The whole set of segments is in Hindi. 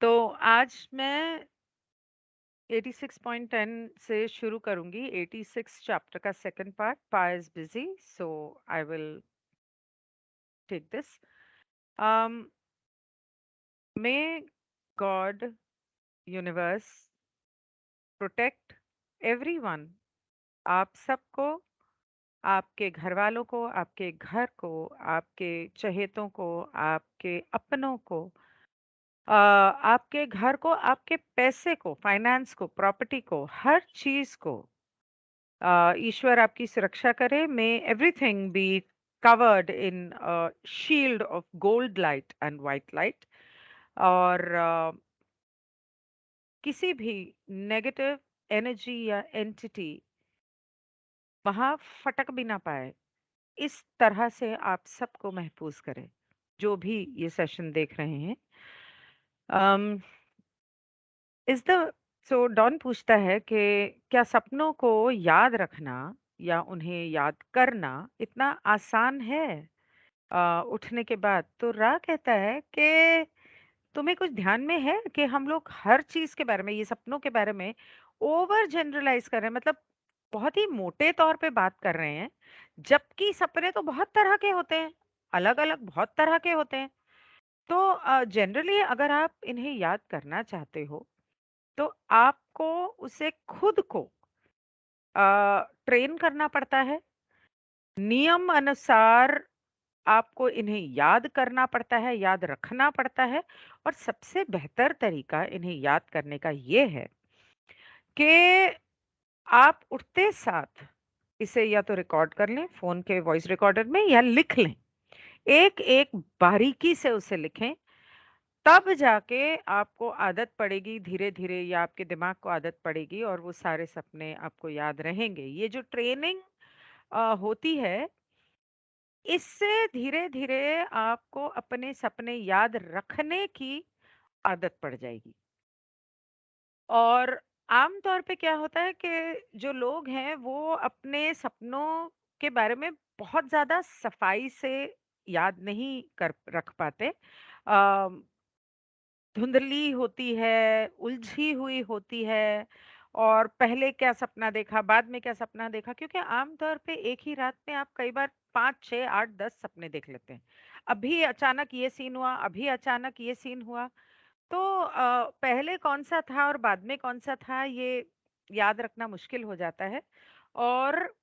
तो आज मैं 86.10 से शुरू करूंगी 86 चैप्टर का सेकंड पार्ट पा is busy so I will take this um may god universe protect everyone आप सबको आपके घर वालों को आपके घर को आपके चहेतों को आपके अपनों को आपके घर को आपके पैसे को फाइनेंस को प्रॉपर्टी को हर चीज को ईश्वर आपकी सुरक्षा करे मे everything be covered in shield of gold light and white light और किसी भी नेगेटिव एनर्जी या एंटिटी वहां फटक भी ना पाए इस तरह से आप सबको महफूज करें जो भी ये सेशन देख रहे हैं um, इस द सो डॉन पूछता है कि क्या सपनों को याद रखना या उन्हें याद करना इतना आसान है उठने के बाद? तो रा कहता है कि तुम्हें कुछ ध्यान में है कि हम लोग हर चीज के बारे में ये सपनों के बारे में ओवर जनरलाइज कर रहे हैं, मतलब बहुत ही मोटे तौर पे बात कर रहे हैं, जबकि सपने तो बहुत तरह के होते हैं, अलग अलग बहुत तरह के होते हैं। तो जनरली अगर आप इन्हें याद करना चाहते हो तो आपको उसे खुद को ट्रेन करना पड़ता है, नियम अनुसार आपको इन्हें याद करना पड़ता है, याद रखना पड़ता है। और सबसे बेहतर तरीका इन्हें याद करने का ये है कि आप उठते साथ इसे या तो रिकॉर्ड कर लें फोन के वॉइस रिकॉर्डर में या लिख लें, एक एक बारीकी से उसे लिखें। तब जाके आपको आदत पड़ेगी धीरे धीरे, या आपके दिमाग को आदत पड़ेगी और वो सारे सपने आपको याद रहेंगे। ये जो ट्रेनिंग होती है, इससे धीरे-धीरे आपको अपने सपने याद रखने की आदत पड़ जाएगी। और आम तौर पे क्या होता है कि जो लोग हैं वो अपने सपनों के बारे में बहुत ज़्यादा सफाई से याद नहीं कर रख पाते। धुंधली होती है, उलझी हुई होती है, और पहले क्या सपना देखा, बाद में क्या सपना देखा, क्योंकि आम तौर पे एक ही रात में आप कई बार 5, 6, 8, 10 सपने देख लेते हैं। अभी अचानक ये सीन हुआ, अभी अचानक ये सीन हुआ। तो पहले कौन-सा था और बाद में कौन-सा था, ये याद रखना मुश्किल हो जाता है और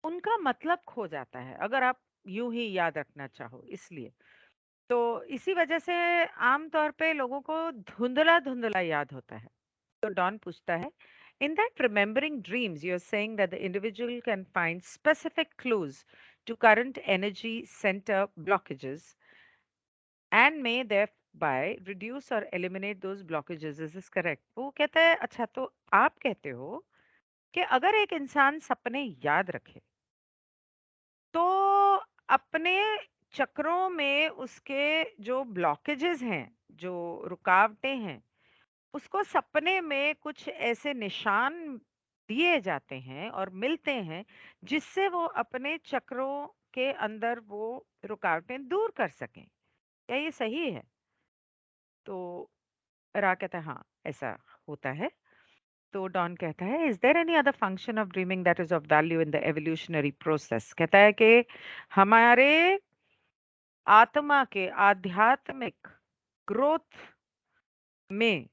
उनका मतलब खो जाता है, अगर आप यूँ ही याद रखना चाहो इसलिए। तो इसी वजह से आम तौर पे लोगों को धुंधला-धुंधला याद होता है। तो डॉन पूछता है, "In that remembering dreams, you're saying that the individual can find specific clues to current energy center blockages and may thereby reduce or eliminate those blockages. Is this correct?" वो कहता है, अच्छा तो आप कहते हो कि अगर एक इंसान सपने याद रखे, तो अपने चक्रों में उसके जो ब्लॉकेजेस हैं, जो रुकावटें हैं, उसको सपने में कुछ ऐसे निशान दिए जाते हैं और मिलते हैं, जिससे वो अपने चक्रों के अंदर वो रुकावटें दूर कर सकें। क्या ये सही है? तो रा कहता है, हाँ, ऐसा होता है। तो डॉन कहता है, is there any other function of dreaming that is of value in the evolutionary process? कहता है कि हमारे आत्मा के आध्यात्मिक ग्रोथ में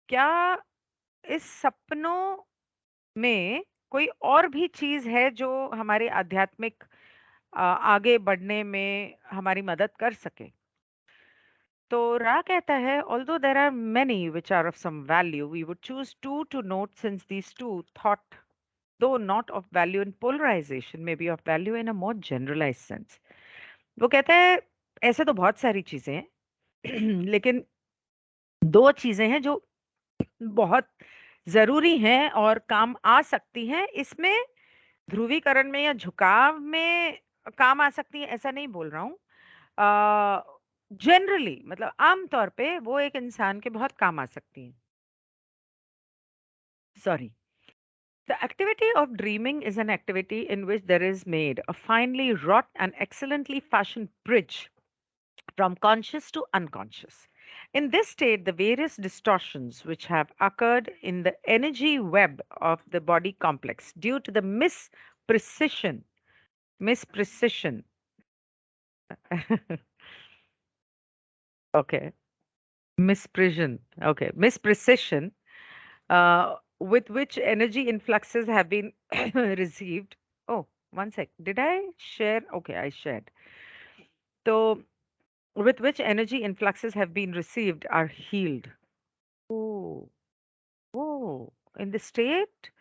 क्या इस सपनों में कोई और भी चीज है जो हमारे आध्यात्मिक आगे बढ़ने में हमारी मदद कर सके? तो रा कहता है, although there are many which are of some value we would choose to to note since these two thought though not of value in polarization may be of value in a more generalized sense. वो कहता है ऐसे तो बहुत सारी चीजें हैं लेकिन दो चीजें हैं जो बहुत जरूरी हैं और काम आ सकती हैं इसमें, ध्रुवीकरण में या झुकाव में काम आ सकती है ऐसा नहीं बोल रहा हूँ। जनरली मतलब आम तौर पे वो एक इंसान के बहुत काम आ सकती हैं। Sorry. The activity of dreaming is an activity in which there is made a finely wrought and excellently fashioned bridge from conscious to unconscious. In this state, the various distortions which have occurred in the energy web of the body complex due to the misprecision, okay, misprecision, with which energy influxes have been received. Oh, one sec. Did I share? Okay, I shared. So, with which energy influxes have been received are healed. Oh, oh, in the state,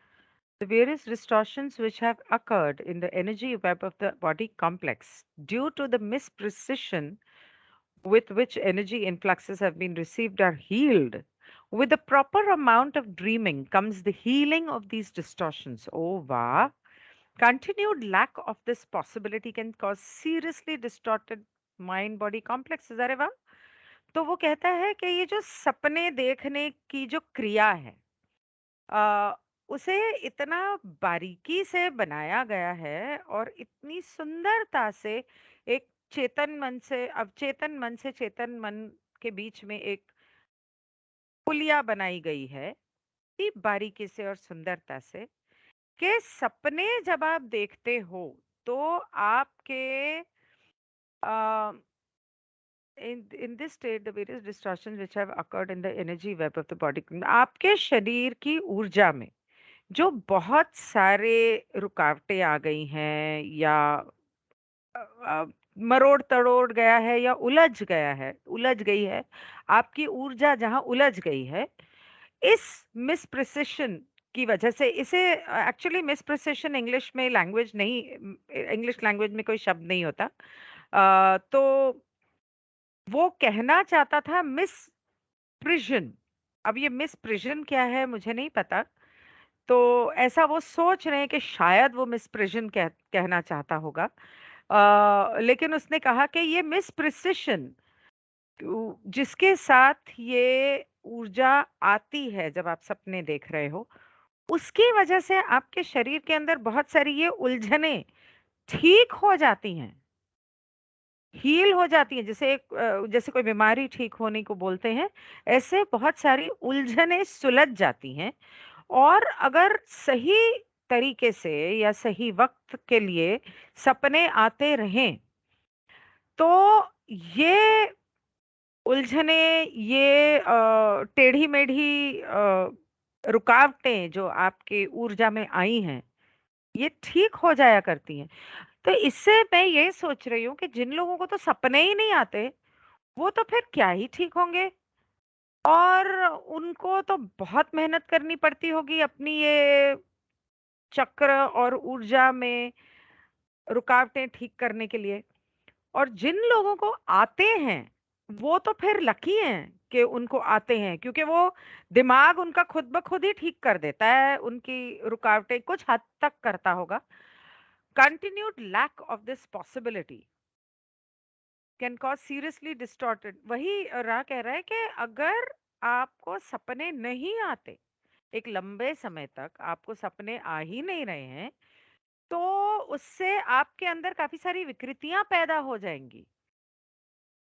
the various distortions which have occurred in the energy web of the body complex due to the misprecision with which energy influxes have been received are healed. With the proper amount of dreaming comes the healing of these distortions. Oh, wow. Continued lack of this possibility can cause seriously distorted mind body complexes. अरे वाह! तो वो कहता है कि ये जो सपने देखने की जो क्रिया है, अ, उसे इतना बारीकी से बनाया गया है और इतनी सुंदरता से एक चेतन मन से अवचेतन मन से चेतन मन के बीच में एक पुलिया बनाई गई है, इतनी बारीकी से और सुंदरता से कि सपने जब आप देखते हो तो आपके in this state the various distortions which have occurred in the energy web of the body आपके शरीर की ऊर्जा में जो बहुत सारे रुकावटें आ गई हैं या मरोड़ तड़ोड़ गया है या उलझ गई है आपकी ऊर्जा जहां उलझ गई है इस मिसप्रिसिशन की वजह से इसे एक्चुअली मिसप्रिसिशन इंग्लिश में लैंग्वेज नहीं इंग्लिश लैंग्वेज में कोई शब्द नहीं होता तो वो कहना चाहता था मिस प्रिजन। अब ये मिस प्रिजन क्या है मुझे नहीं पता। तो ऐसा वो सोच रहे हैं कि शायद वो मिस प्रिजन कहना चाहता होगा। लेकिन उसने कहा कि ये मिस प्रिसिशन जिसके साथ ये ऊर्जा आती है जब आप सपने देख रहे हो उसकी वजह से आपके शरीर के अंदर बहुत सारी ये उलझने ठीक हो जाती हैं, हील हो जाती हैं। जैसे जैसे कोई बीमारी ठीक होने को बोलते हैं, ऐसे बहुत सारी उलझने सुलझ जाती हैं। और अगर सही तरीके से या सही वक्त के लिए सपने आते रहें तो ये उलझने, ये टेढ़ी-मेढ़ी रुकावटें जो आपकी ऊर्जा में आई हैं, ये ठीक हो जाया करती हैं। तो इससे मैं ये सोच रही हूँ कि जिन लोगों को तो सपने ही नहीं आते, वो तो फिर क्या ही ठीक होंगे। और उनको तो बहुत मेहनत करनी पड़ती होगी अपनी ये चक्र और ऊर्जा में रुकावटें ठीक करने के लिए। और जिन लोगों को आते हैं, वो तो फिर लकी हैं कि उनको आते हैं क्योंकि वो दिमाग उनका खुद ब खुद ही ठीक कर देता है, उनकी रुकावटें कुछ हद तक करता होगा। Continued lack of this possibility can cause seriously distorted. वही राह कह रहा है कि अगर आपको सपने नहीं आते, एक लंबे समय तक आपको सपने आ ही नहीं रहे हैं, तो उससे आपके अंदर काफ़ी सारी विकृतियाँ पैदा हो जाएँगी।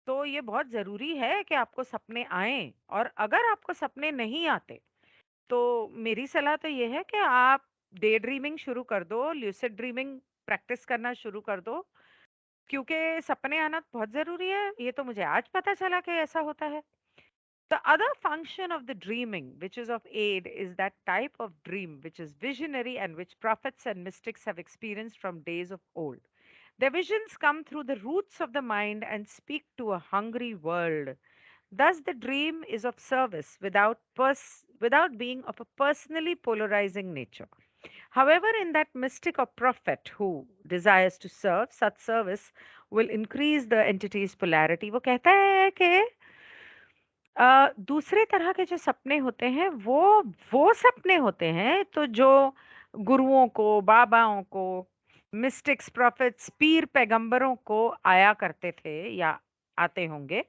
तो ये बहुत ज़रूरी है कि आपको सपने आएँ और अगर आपको सपने नहीं आते, तो मेरी सलाह तो ये है कि आप डे ड्रीमिंग शुरू कर दो, ल्यूसिड ड्रीमिंग प्रैक्टिस करना शुरू कर दो, क्योंकि सपने आना बहुत ज़रूरी है। ये तो मुझे आज पता चला कि ऐसा होता है। The other function of the dreaming, which is of aid, is that type of dream which is visionary and which prophets and mystics have experienced from days of old. Their visions come through the roots of the mind and speak to a hungry world. Thus, the dream is of service without being of a personally polarizing nature. However, in that mystic or prophet who desires to serve, such service will increase the entity's polarity. वो कहता है कि दूसरे तरह के जो सपने होते हैं वो सपने होते हैं तो जो गुरुओं को, बाबाओं को, मिस्टिक्स, प्रॉफिट्स, पीर पैगंबरों को आया करते थे या आते होंगे,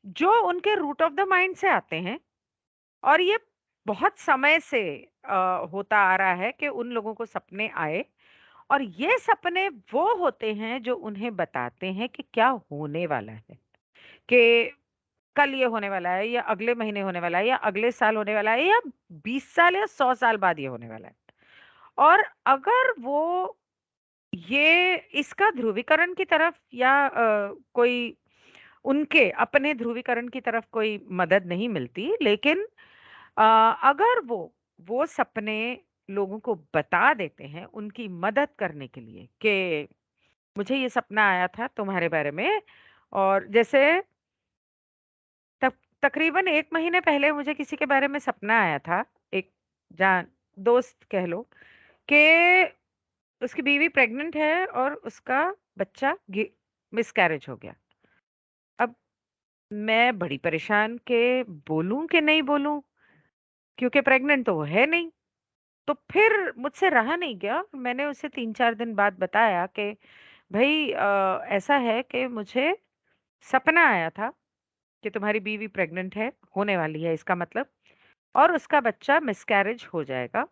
जो उनके रूट ऑफ द माइंड से आते हैं। और ये बहुत समय से होता आ रहा है कि उन लोगों को सपने आए और ये सपने वो होते हैं जो उन्हें बताते हैं कि क्या होने वाला है। कि कल ये होने वाला है या अगले महीने होने वाला है या अगले साल होने वाला है या 20 साल या 100 साल बाद ये होने वाला है। और अगर वो ये इसका ध्रुवीकरण की तरफ या कोई उनके अपने ध्रुवीकरण की तरफ कोई मदद नहीं मिलती, लेकिन अ, अगर वो सपने लोगों को बता देते हैं उनकी मदद करने के लिए कि मुझे ये सपना आया था तुम्हारे बारे में, और जैसे तक तकरीबन 1 महीने पहले मुझे किसी के बारे में सपना आया था, एक जान दोस्त कह लो, कि उसकी बीवी प्रेग्नेंट है और उसका बच्चा मिसकैरेज हो गया। अब मैं बड़ी परेशान कि बोलूं कि नहीं बोलूं, क्योंकि प्रेग्नेंट तो वो है नहीं। तो फिर मुझसे रहा नहीं गया, मैंने उसे 3-4 दिन बाद बताया कि भाई ऐसा है कि मुझे सपना आया था कि तुम्हारी बीवी प्रेग्नेंट है, होने वाली है इसका मतलब, और उसका बच्चा मिसकैरेज हो जाएगा।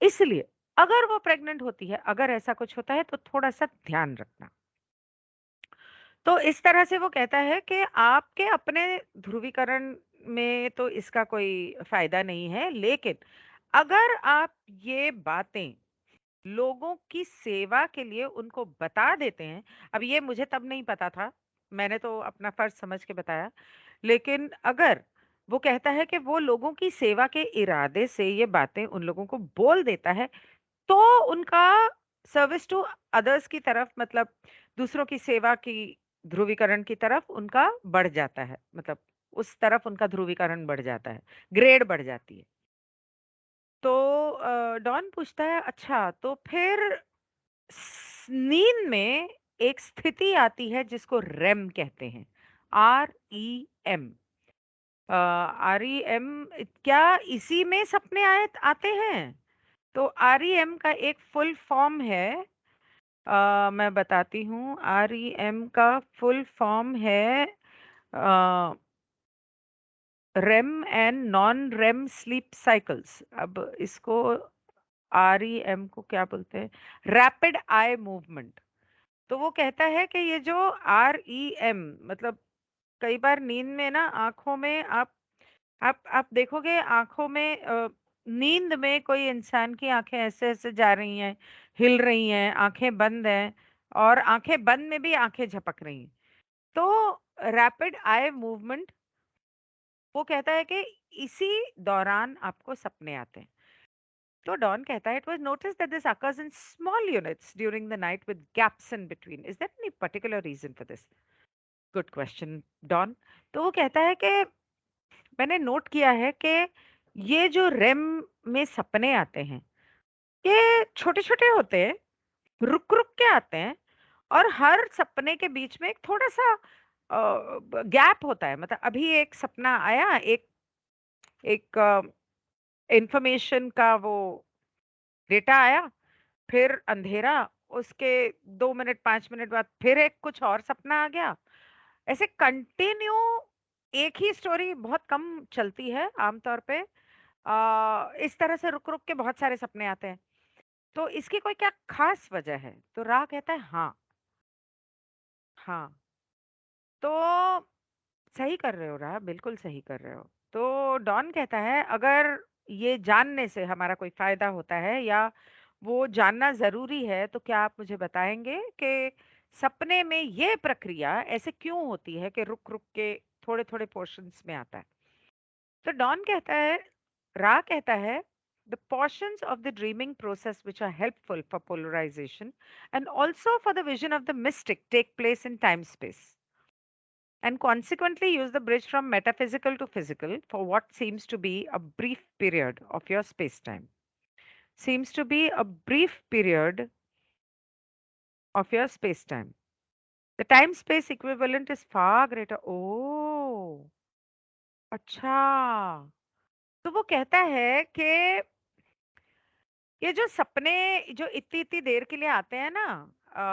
इसलिए अगर वो प्रेग्नेंट होती है, अगर ऐसा कुछ होता है तो थोड़ा-सा ध्यान रखना। तो इस तरह से वो कहता है कि आपके अपने ध्रुवीकरण में तो इसका कोई फ़ायदा नहीं है, लेकिन अगर आप ये बातें लोगों की सेवा के लिए उनको बता देते हैं। अब ये मुझे तब नहीं पता था, मैंने तो अपना फर्ज समझ के बताया। लेकिन अगर वो कहता है कि वो लोगों की सेवा के इरादे से ये बातें उन लोगों को बोल देता है, तो उनका सर्विस टू अदर्स की तरफ, मतलब दूसरों की सेवा की ध्रुवीकरण की तरफ उनका बढ़ जाता है, मतलब उस तरफ उनका ध्रुवीकरण बढ़ जाता है, ग्रेड बढ़ जाती है। तो डॉन पूछता है, अच्छा तो फिर नींद में एक स्थिति आती है जिसको रेम कहते हैं, REM। REM क्या इसी में सपने आए आते हैं? तो REM का एक फुल फॉर्म है, मैं बताती हूँ। REM का फुल फॉर्म है REM and non REM sleep cycles. अब इसको REM को क्या बोलते हैं? Rapid eye movement. तो वो कहता है कि ये जो REM, मतलब कई बार नींद में ना आँखों में आप देखोगे आँखों में, नींद में कोई इंसान की आँखें ऐसे-ऐसे जा रही हैं, हिल रही हैं, आँखें बंद हैं और आँखें बंद में भी आँखें झपक रही हैं। तो रैपिड आई मूवमेंट, वो कहता है कि इसी दौरान आपको सपने आते हैं। तो डॉन कहता है, it was notice that this occurs in small units during the night with gaps in between. Is there any particular reason for this? Good question Don. तो वो कहता है कि मैंने नोट किया है कि ये जो रेम में सपने आते हैं, ये छोटे-छोटे होते हैं, रुक-रुक के आते हैं, और हर सपने के बीच में एक थोड़ा-सा गैप होता है। मतलब अभी एक सपना आया, एक एक इंफॉर्मेशन का वो डेटा आया, फिर अंधेरा, उसके 2 मिनट 5 मिनट बाद फिर एक कुछ और सपना आ गया। ऐसे कंटिन्यू एक ही स्टोरी बहुत कम चलती है आमतौर पे। इस तरह से रुक-रुक के बहुत सारे सपने आते हैं। तो इसकी कोई क्या खास वजह है? तो रा कहता है हाँ, हाँ। तो सही कर रहे हो रा, बिल्कुल सही कर रहे हो। तो डॉन कहता है, अगर ये जानने से हमारा कोई फ़ायदा होता है या वो जानना ज़रूरी है, तो क्या आप मुझे बताएँगे कि सपने में ये प्रक्रिया ऐसे क्यों होती है कि रुक-रुक के थोड़े-थोड़े पोर्शन्स में आता है? तो डॉन कहता है, रा कहता है, the portions of the dreaming process which are helpful for polarization and also for the vision of the mystic take place in time space and consequently use the bridge from metaphysical to physical for what seems to be a brief period of your space time. Seems to be a brief period of your space time. The time space equivalent is far greater. Oh, अच्छा। तो वो कहता है कि ये जो सपने जो इतनी-इतनी देर के लिए आते हैं ना, अ,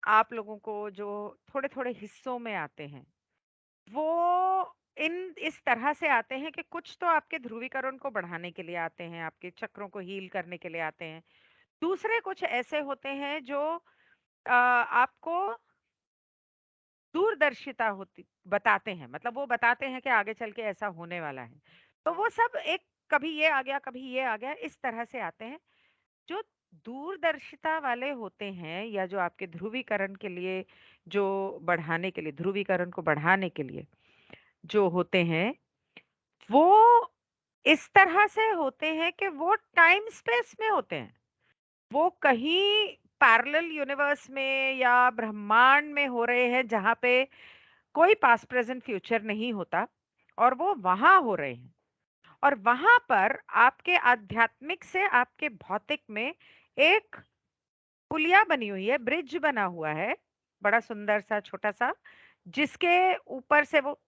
आप लोगों को जो थोड़े-थोड़े हिस्सों में आते हैं, वो इन इस तरह से आते हैं कि कुछ तो आपके ध्रुवीकरण को बढ़ाने के लिए आते हैं, आपके चक्रों को हील करने के लिए आते हैं। दूसरे कुछ ऐसे होते हैं जो आपको दूरदर्शिता होती बताते हैं, मतलब वो बताते हैं कि आगे चल के ऐसा होने वाला है। तो वो सब एक कभी ये आ गया, कभी ये आ गया, इस तरह से आते हैं। जो दूरदर्शिता वाले होते हैं या जो आपके ध्रुवीकरण के लिए जो बढ़ाने के लिए ध्रुवीकरण को बढ़ाने के लिए जो होते हैं, वो इस तरह से होते हैं कि वो टाइम स्पेस में होते हैं। वो कहीं पैरेलल यूनिवर्स में या ब्रह्मांड में हो रहे हैं जहाँ पे कोई पास्ट प्रेजेंट फ्यूचर नहीं होता और वो वहाँ हो रहे हैं। और वहाँ पर आपके आध्यात्मिक से आपके भौतिक में एक पुलिया बनी हुई है, ब्रिज बना हुआ है, बड़ा सुंदर सा छोटा सा, जिसके ऊपर से वो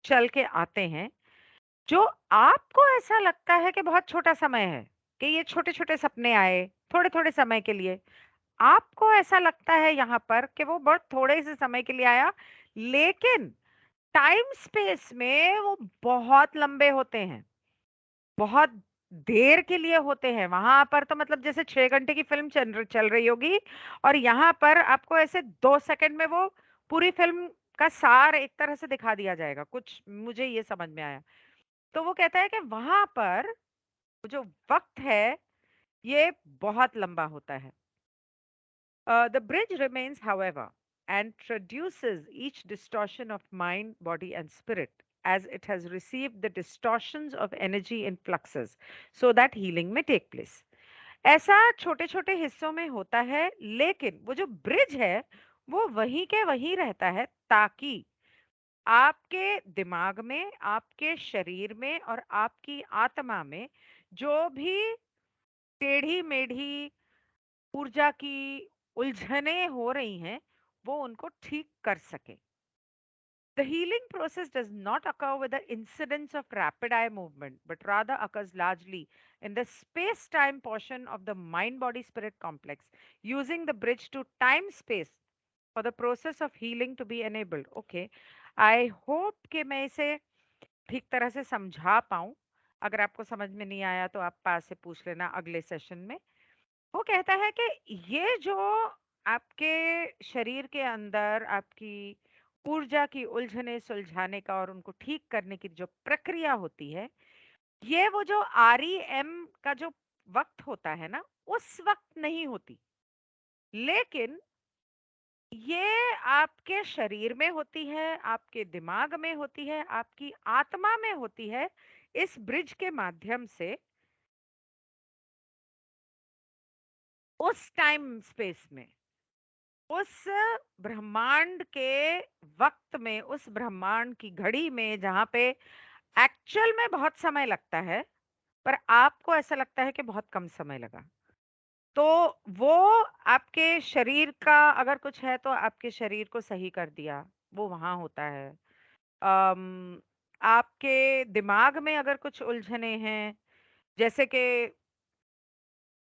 चल के आते हैं। जो आपको ऐसा लगता है कि बहुत छोटा समय है, कि ये छोटे-छोटे सपने आए, थोड़े-थोड़े समय के लिए। आपको ऐसा लगता है यहाँ पर कि वो बहुत थोड़े से समय के लिए आया, लेकिन टाइम स्पेस में वो बहुत लंबे होते हैं, बहुत देर के लिए होते हैं। वहाँ पर तो मतलब जैसे 6 घंटे की फ़िल्म चल रही होगी और यहाँ पर आपको ऐसे 2 सेकंड में वो पूरी फ़िल्म का सार एक तरह से दिखा दिया जाएगा, कुछ मुझे ये समझ में आया। तो वो कहता है कि वहाँ पर जो वक़्त है, ये बहुत लंबा होता है। The bridge remains, however, and traduces each distortion of mind, body, and spirit as it has received the distortions of energy in fluxes, so that healing may take place. ऐसा छोटे-छोटे हिस्सों में होता है, लेकिन वो जो ब्रिज है, वो वहीं के वहीं रहता है ताकि आपके दिमाग में, आपके शरीर में और आपकी आत्मा में जो भी टेढ़ी-मेढ़ी ऊर्जा की उलझने हो रही हैं, वो उनको ठीक कर सके। The healing process does not occur with the incidence of rapid eye movement, but rather occurs largely in the space time portion of the mind body spirit complex, using the bridge to time space for the process of healing to be enabled. Okay, I hope कि मैं इसे ठीक तरह से समझा पाऊं। अगर आपको समझ में नहीं आया तो आप पास से पूछ लेना अगले सेशन में। वो कहता है कि ये जो आपके शरीर के अंदर आपकी ऊर्जा की उलझने सुलझाने का और उनको ठीक करने की जो प्रक्रिया होती है, ये वो जो REM का जो वक्त होता है ना, उस वक्त नहीं होती, लेकिन ये आपके शरीर में होती है, आपके दिमाग में होती है, आपकी आत्मा में होती है। इस ब्रिज के माध्यम से उस टाइम स्पेस में, उस ब्रह्मांड के वक्त में, उस ब्रह्मांड की घड़ी में जहाँ पे एक्चुअल में बहुत समय लगता है, पर आपको ऐसा लगता है कि बहुत कम समय लगा। तो वो आपके शरीर का अगर कुछ है तो आपके शरीर को सही कर दिया, वो वहाँ होता है। आपके दिमाग में अगर कुछ उलझने हैं, जैसे कि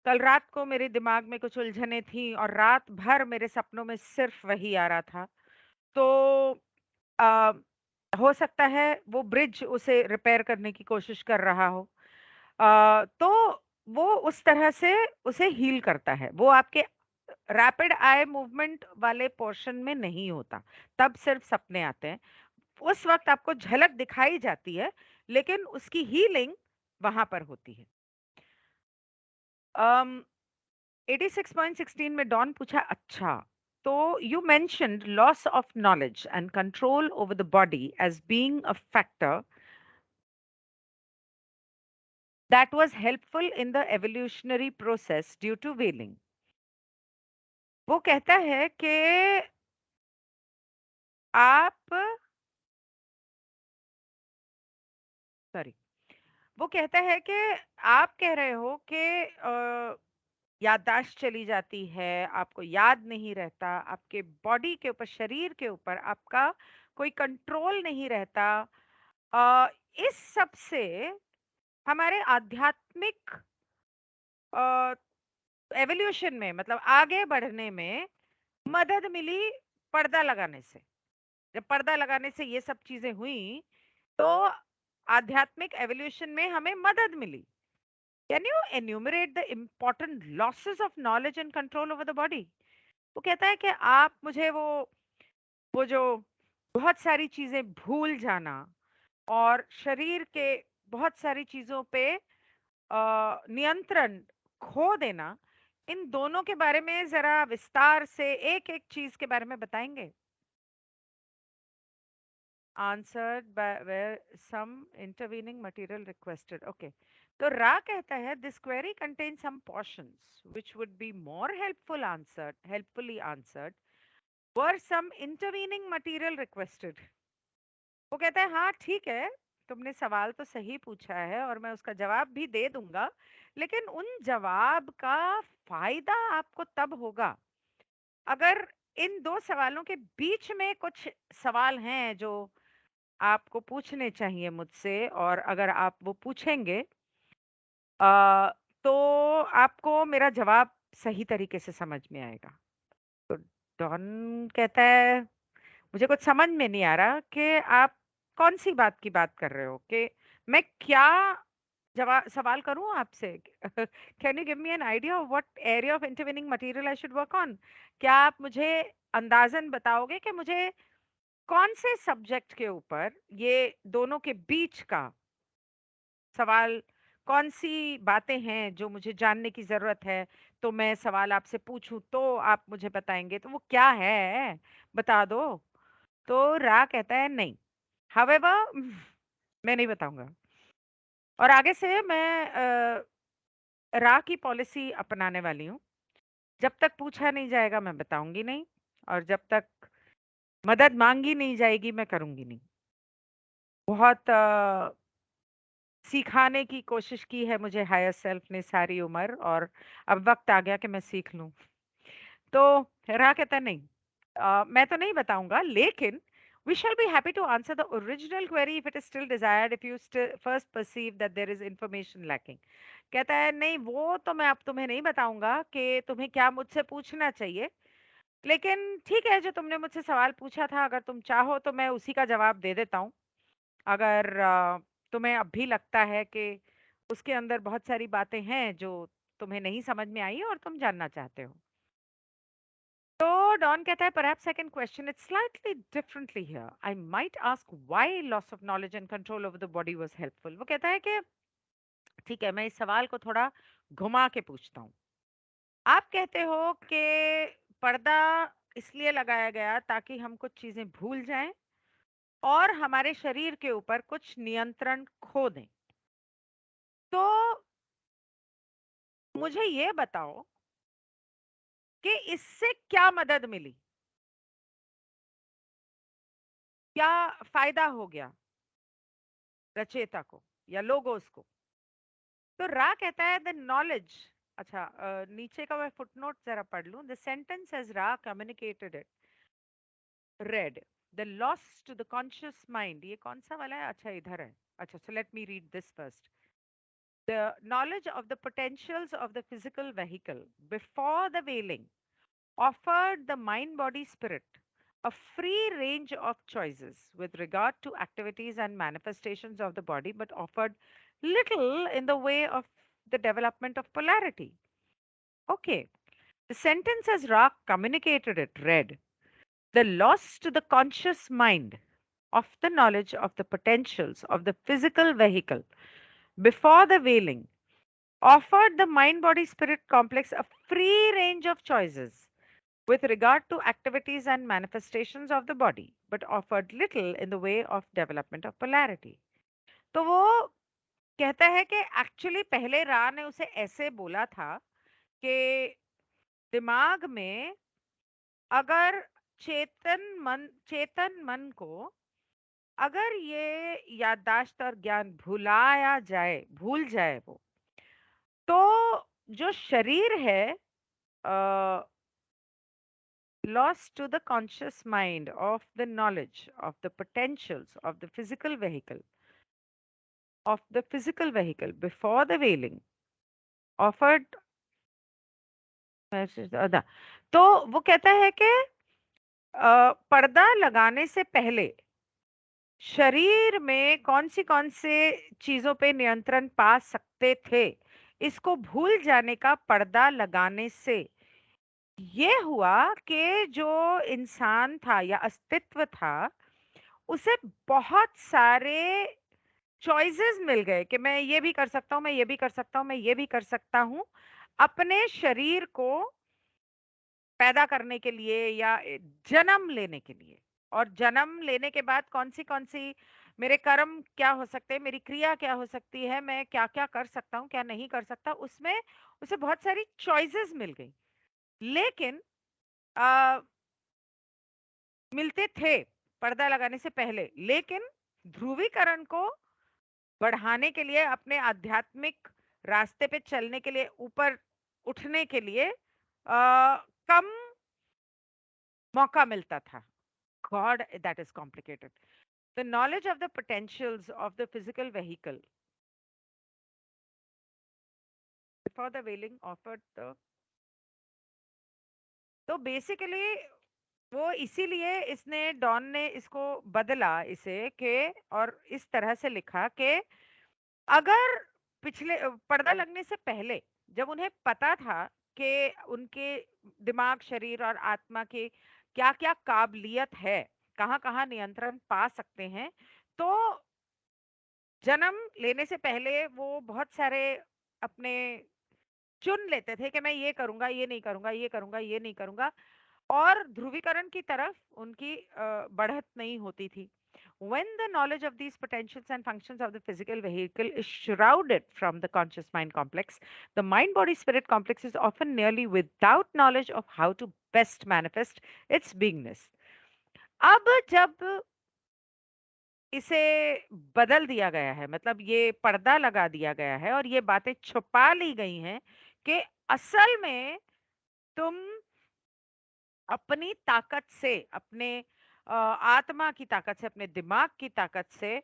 कल रात को मेरे दिमाग में कुछ उलझने थी और रात भर मेरे सपनों में सिर्फ वही आ रहा था। तो अ, हो सकता है वो ब्रिज उसे रिपेयर करने की कोशिश कर रहा हो। तो वो उस तरह से उसे हील करता है। वो आपके रैपिड आई मूवमेंट वाले पोर्शन में नहीं होता, तब सिर्फ सपने आते हैं। उस वक़्त आपको झलक दिखाई जाती है, लेकिन उसकी हीलिंग वहाँ पर होती है। अम 86.16 में डॉन पूछा, अच्छा, तो you mentioned loss of knowledge and control over the body as being a factor that was helpful in the evolutionary process due to veiling. वो कहता है कि आप सॉरी, वो कहता है कि आप कह रहे हो कि याददाश्त चली जाती है, आपको याद नहीं रहता, आपके बॉडी के ऊपर, शरीर के ऊपर आपका कोई कंट्रोल नहीं रहता। अ, इस सब से हमारे आध्यात्मिक अ, एवोल्यूशन में, मतलब आगे बढ़ने में मदद मिली पर्दा लगाने से। जब पर्दा लगाने से ये सब चीज़ें हुई, तो आध्यात्मिक एवोल्यूशन में हमें मदद मिली। Can you enumerate the important losses of knowledge and control over the body? वो कहता है कि आप मुझे वो जो बहुत सारी चीजें भूल जाना और शरीर के बहुत सारी चीजों पे नियंत्रण खो देना, इन दोनों के बारे में जरा विस्तार से एक एक चीज के बारे में बताएंगे? Answered by where some intervening material requested. Okay. तो रा कहता है this query contains some portions which would be more helpfully answered were some intervening material requested. वो कहता है हाँ ठीक है, तुमने सवाल तो सही पूछा है और मैं उसका जवाब भी दे दूंगा, लेकिन उन जवाब का फायदा आपको तब होगा अगर इन दो सवालों के बीच में कुछ सवाल हैं जो आपको पूछने चाहिए मुझसे, और अगर आप वो पूछेंगे अ, तो आपको मेरा जवाब सही तरीके से समझ में आएगा। तो डॉन कहता है मुझे कुछ समझ में नहीं आ रहा कि आप कौन सी बात की बात कर रहे हो, कि मैं क्या जवाब सवाल करूं आपसे। Can you give me an idea of what area of intervening material I should work on? क्या आप मुझे अंदाजन बताओगे कि मुझे कौन से सब्जेक्ट के ऊपर, ये दोनों के बीच का सवाल, कौन सी बातें हैं जो मुझे जानने की जरूरत है, तो मैं सवाल आपसे पूछूं तो आप मुझे बताएंगे, तो वो क्या है, बता दो। तो रा कहता है नहीं, हावेवर मैं नहीं बताऊंगा। और आगे से मैं रा की पॉलिसी अपनाने वाली हूँ, जब तक पूछा नहीं जाएगा मैं बताऊंगी नहीं, और जब तक मदद मांगी नहीं जाएगी मैं करूंगी नहीं। बहुत सिखाने की कोशिश की है मुझे हायर सेल्फ ने सारी उम्र, और अब वक्त आ गया कि मैं सीख लूं। तो रा कहता है नहीं, मैं तो नहीं बताऊंगा, लेकिन we shall be happy to answer the original query if it is still desired, if you still first perceive that there is information lacking. कहता है नहीं, वो तो मैं अब तुम्हें नहीं बताऊंगा कि तुम्हें क्या मुझसे पूछना चाहिए, लेकिन ठीक है, जो तुमने मुझसे सवाल पूछा था अगर तुम चाहो तो मैं उसी का जवाब दे देता हूँ, अगर तुम्हें अब भी लगता है कि उसके अंदर बहुत सारी बातें हैं जो तुम्हें नहीं समझ में आई और तुम जानना चाहते हो। तो डॉन कहता है perhaps I can question it slightly differently here. I might ask why loss of knowledge and control over the body was helpful. वो कहता है कि ठीक है, मैं इस सवाल को थोड़ा घुमा के पूछता हूँ। आप कहते हो कि पर्दा इसलिए लगाया गया ताकि हम कुछ चीजें भूल जाएं और हमारे शरीर के ऊपर कुछ नियंत्रण खो दें। तो मुझे ये बताओ कि इससे क्या मदद मिली, क्या फायदा हो गया रचेता को या लोगोस को? तो रा कहता है द नॉलेज, अच्छा नीचे का मैं फुटनोट जरा पढ़ लूं। The sentence as Ra communicated it read, the loss to the conscious mind, ये कौन सा वाला है, अच्छा इधर है, अच्छा so let me read this first. The knowledge of the potentials of the physical vehicle before the veiling offered the mind body spirit a free range of choices with regard to activities and manifestations of the body, but offered little in the way of the development of polarity. Okay, the sentence as Ra communicated it read: the loss to the conscious mind of the knowledge of the potentials of the physical vehicle before the veiling offered the mind body spirit complex a free range of choices with regard to activities and manifestations of the body, but offered little in the way of development of polarity. तो वो कहता है कि एक्चुअली पहले रा ने उसे ऐसे बोला था कि दिमाग में अगर चेतन मन को अगर ये याददाश्त और ज्ञान भूल जाए वो, तो जो शरीर है, loss to the conscious mind of the knowledge of the potentials of the physical vehicle before the veiling offered तो वो कहता है कि पर्दा लगाने से पहले शरीर में कौन से चीजों पे नियंत्रण पा सकते थे, इसको भूल जाने का पर्दा लगाने से ये हुआ कि जो इंसान था या अस्तित्व था उसे बहुत सारे चॉइसेस मिल गए कि मैं ये भी कर सकता हूँ, मैं ये भी कर सकता हूँ, मैं ये भी कर सकता हूँ, अपने शरीर को पैदा करने के लिए या जन्म लेने के लिए। और जन्म लेने के बाद कौन-सी मेरे कर्म क्या हो सकते हैं, मेरी क्रिया क्या हो सकती है, मैं क्या-क्या कर सकता हूँ, क्या नहीं कर सकता, उसमें उसे बहुत सारी चॉइसेस मिल गई। लेकिन अ, मिलते थे पर्दा लगाने से पहले, लेकिन ध्रुवीकरण को बढ़ाने के लिए, अपने आध्यात्मिक रास्ते पे चलने के लिए, ऊपर उठने के लिए कम मौका मिलता था। God, that is complicated. The knowledge of the potentials of the physical vehicle before the veiling offered the, तो बेसिकली वो इसीलिए इसने डॉन ने इसको बदला इसे के, और इस तरह से लिखा कि अगर पिछले पर्दा लगने से पहले जब उन्हें पता था कि उनके दिमाग, शरीर और आत्मा के क्या-क्या काबिलियत है, कहाँ-कहाँ नियंत्रण पा सकते हैं, तो जन्म लेने से पहले वो बहुत सारे अपने चुन लेते थे कि मैं ये करूँगा, ये नहीं करूँगा, ये करूँगा, ये नहीं करूँगा, और ध्रुवीकरण की तरफ उनकी बढ़त नहीं होती थी। When the knowledge of these potentials and functions of the physical vehicle is shrouded from the conscious mind complex, the mind body spirit complex is often nearly without knowledge of how to best manifest its beingness. अब जब इसे बदल दिया गया है, मतलब ये पर्दा लगा दिया गया है और ये बातें छुपा ली गई हैं कि असल में तुम अपनी ताकत से, अपने आत्मा की ताकत से, अपने दिमाग की ताकत से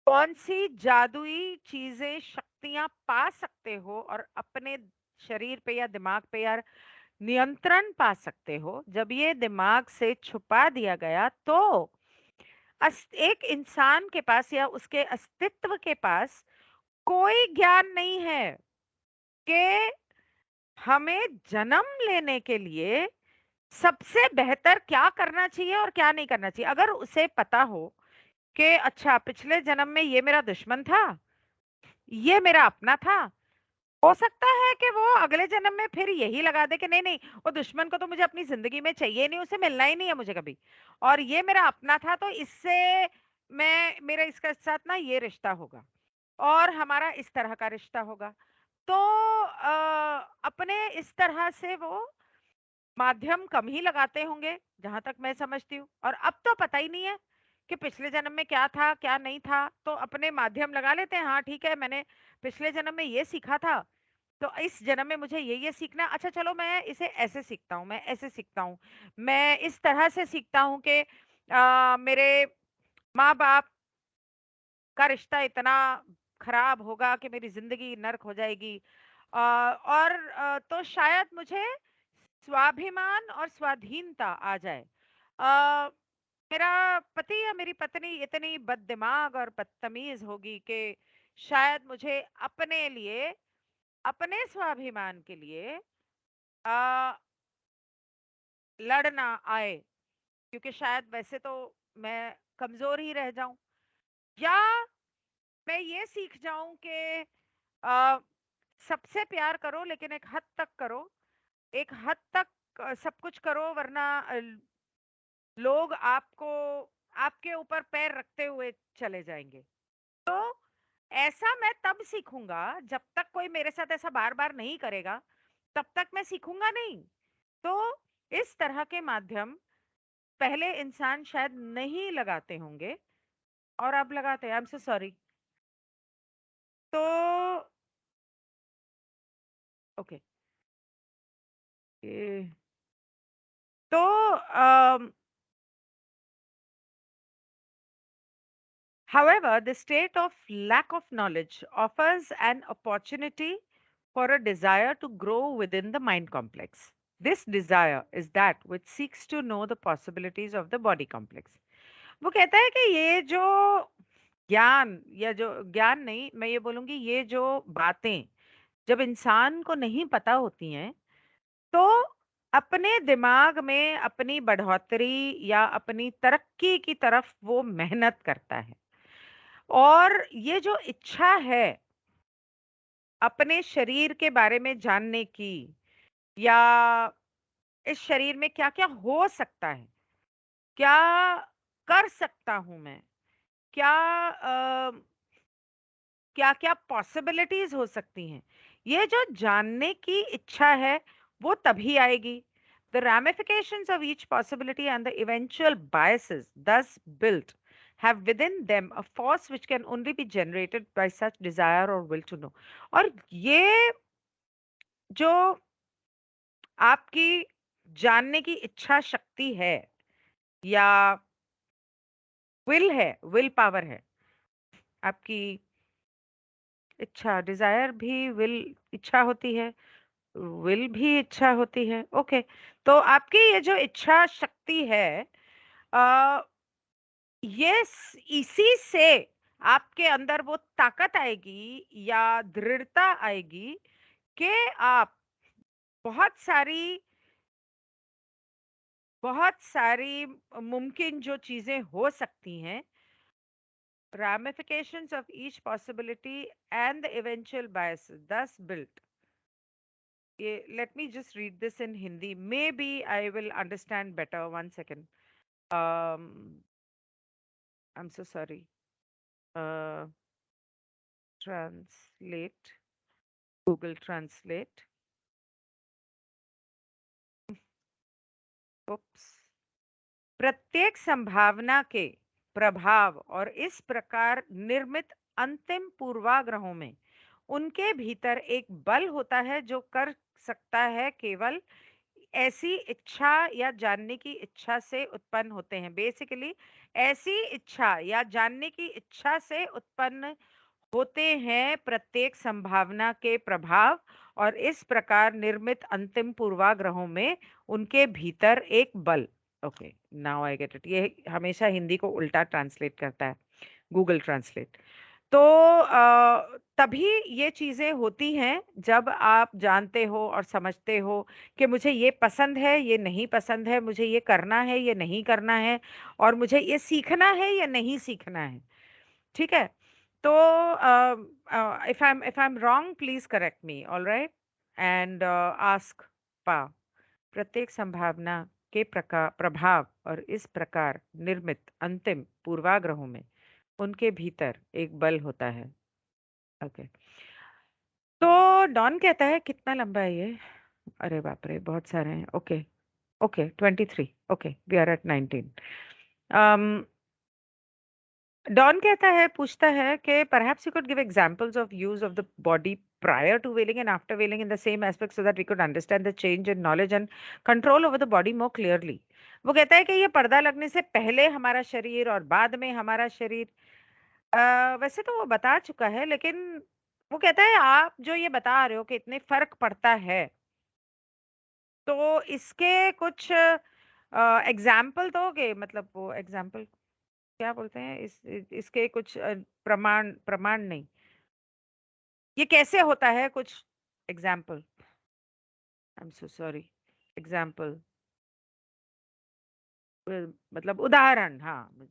कौन-सी जादुई चीज़ें, शक्तियाँ पा सकते हो और अपने शरीर पे या दिमाग पे या नियंत्रण पा सकते हो। जब ये दिमाग से छुपा दिया गया, तो एक इंसान के पास या उसके अस्तित्व के पास कोई ज्ञान नहीं है कि हमें जन्म लेने के लिए सबसे बेहतर क्या करना चाहिए और क्या नहीं करना चाहिए। अगर उसे पता हो कि अच्छा, पिछले जन्म में ये मेरा दुश्मन था, ये मेरा अपना था, हो सकता है कि वो अगले जन्म में फिर यही लगा दे कि नहीं नहीं, वो दुश्मन को तो मुझे अपनी जिंदगी में चाहिए नहीं, उसे मिलना ही नहीं है मुझे कभी, और ये मेरा अपना था, तो इससे मैं, मेरा इसके साथ ना ये रिश्ता होगा और हमारा इस तरह का रिश्ता होगा। तो अपने इस तरह से वो माध्यम कम ही लगाते होंगे, जहाँ तक मैं समझती हूँ। और अब तो पता ही नहीं है कि पिछले जन्म में क्या था, क्या नहीं था, तो अपने माध्यम लगा लेते हैं, हाँ ठीक है, मैंने पिछले जन्म में ये सीखा था, तो इस जन्म में मुझे ये सीखना है। अच्छा चलो, मैं इसे ऐसे सीखता हूँ, मैं ऐसे सीखता हूँ, मैं इस तरह से सीखता हूँ कि मेरे माँ-बाप का रिश्ता इतना खराब होगा कि मेरी ज़िंदगी नर्क हो जाएगी। और तो शायद मुझे स्वाभिमान और स्वाधीनता आ जाए। अ, मेरा पति या मेरी पत्नी इतनी बददिमाग और बदतमीज़ होगी कि शायद मुझे अपने लिए, अपने स्वाभिमान के लिए अ, लड़ना आए, क्योंकि शायद वैसे तो मैं कमज़ोर ही रह जाऊँ, या मैं ये सीख जाऊँ कि अ, सबसे प्यार करो लेकिन एक हद तक करो, एक हद तक सब कुछ करो, वरना लोग आपको, आपके ऊपर पैर रखते हुए चले जाएँगे। तो ऐसा मैं तब सीखूँगा जब तक कोई मेरे साथ ऐसा बार-बार नहीं करेगा, तब तक मैं सीखूँगा नहीं। तो इस तरह के माध्यम पहले इंसान शायद नहीं लगाते होंगे और अब लगाते हैं। I am so sorry. तो ओके। ए, तो however, the state of lack of knowledge offers an opportunity for a desire to grow within the mind complex. This desire is that which seeks to know the possibilities of the body complex. वो कहता है कि ये जो ज्ञान, या जो ज्ञान नहीं, मैं ये बोलूँगी, ये जो बातें जब इंसान को नहीं पता होती हैं, तो अपने दिमाग में अपनी बढ़ोतरी या अपनी तरक्की की तरफ वो मेहनत करता है। और ये जो इच्छा है अपने शरीर के बारे में जानने की, या इस शरीर में क्या-क्या हो सकता है, क्या कर सकता हूँ मैं, क्या क्या-क्या पॉसिबिलिटीज हो सकती हैं, ये जो जानने की इच्छा है वो तभी आएगी। The ramifications of each possibility and the eventual biases thus built have within them a force which can only be generated by such desire or will to know। और ये जो आपकी जानने की इच्छा शक्ति है, या विल है, विल पावर है, आपकी इच्छा, डिजायर भी विल, इच्छा होती है, विल भी इच्छा होती है। ओके, तो आपकी ये जो इच्छा शक्ति है, आ, इसी से आपके अंदर वो ताकत आएगी या दृढ़ता आएगी कि आप बहुत सारी मुमकिन जो चीजें हो सकती हैं, ramifications of each possibility and the eventual biases thus built। Let me just read this in Hindi. Maybe I will understand better. One second. Um, I'm so sorry. Uh, Translate. Google Translate. Oops. प्रत्येक संभावना के प्रभाव और इस प्रकार निर्मित अंतिम पूर्वाग्रहों में उनके भीतर एक बल होता है जो कर सकता है केवल ऐसी इच्छा या जानने की इच्छा से उत्पन्न होते हैं। बेसिकली ऐसी इच्छा या जानने की इच्छा से उत्पन्न होते हैं प्रत्येक संभावना के प्रभाव और इस प्रकार निर्मित अंतिम पूर्वाग्रहों में उनके भीतर एक बल। Okay, now I get it. ये हमेशा हिंदी को उल्टा ट्रांसलेट करता है गूगल ट्रांसलेट। तो तभी ये चीजें होती हैं जब आप जानते हो और समझते हो कि मुझे ये पसंद है, ये नहीं पसंद है, मुझे ये करना है, ये नहीं करना है, और मुझे ये सीखना है या नहीं सीखना है। ठीक है? तो if I'm wrong, please correct me, all right? And ask पा प्रत्येक संभावना के प्रकार प्रभाव और इस प्रकार निर्मित अंतिम पूर्वाग्रहों में उनके भीतर एक बल होता है। ओके, तो डॉन कहता है कितना लंबा है ये? अरे बाप रे, बहुत सारे हैं। Okay, okay 23। Okay, we are at 19। Don कहता है, पूछता है कि perhaps you could give examples of use of the body prior to whaling and after whaling in the same aspect so that we could understand the change in knowledge and control over the body more clearly। वो कहता है कि ये पर्दा लगने से पहले हमारा शरीर और बाद में हमारा शरीर, वैसे तो वो बता चुका है, लेकिन वो कहता है आप जो ये बता रहे हो कि इतने फर्क पड़ता है, तो इसके कुछ एग्जाम्पल दोगे? मतलब वो एग्जाम्पल क्या बोलते हैं इसके कुछ प्रमाण, प्रमाण नहीं, ये कैसे होता है, कुछ example. I am so sorry. Example, मतलब उदाहरण। हाँ,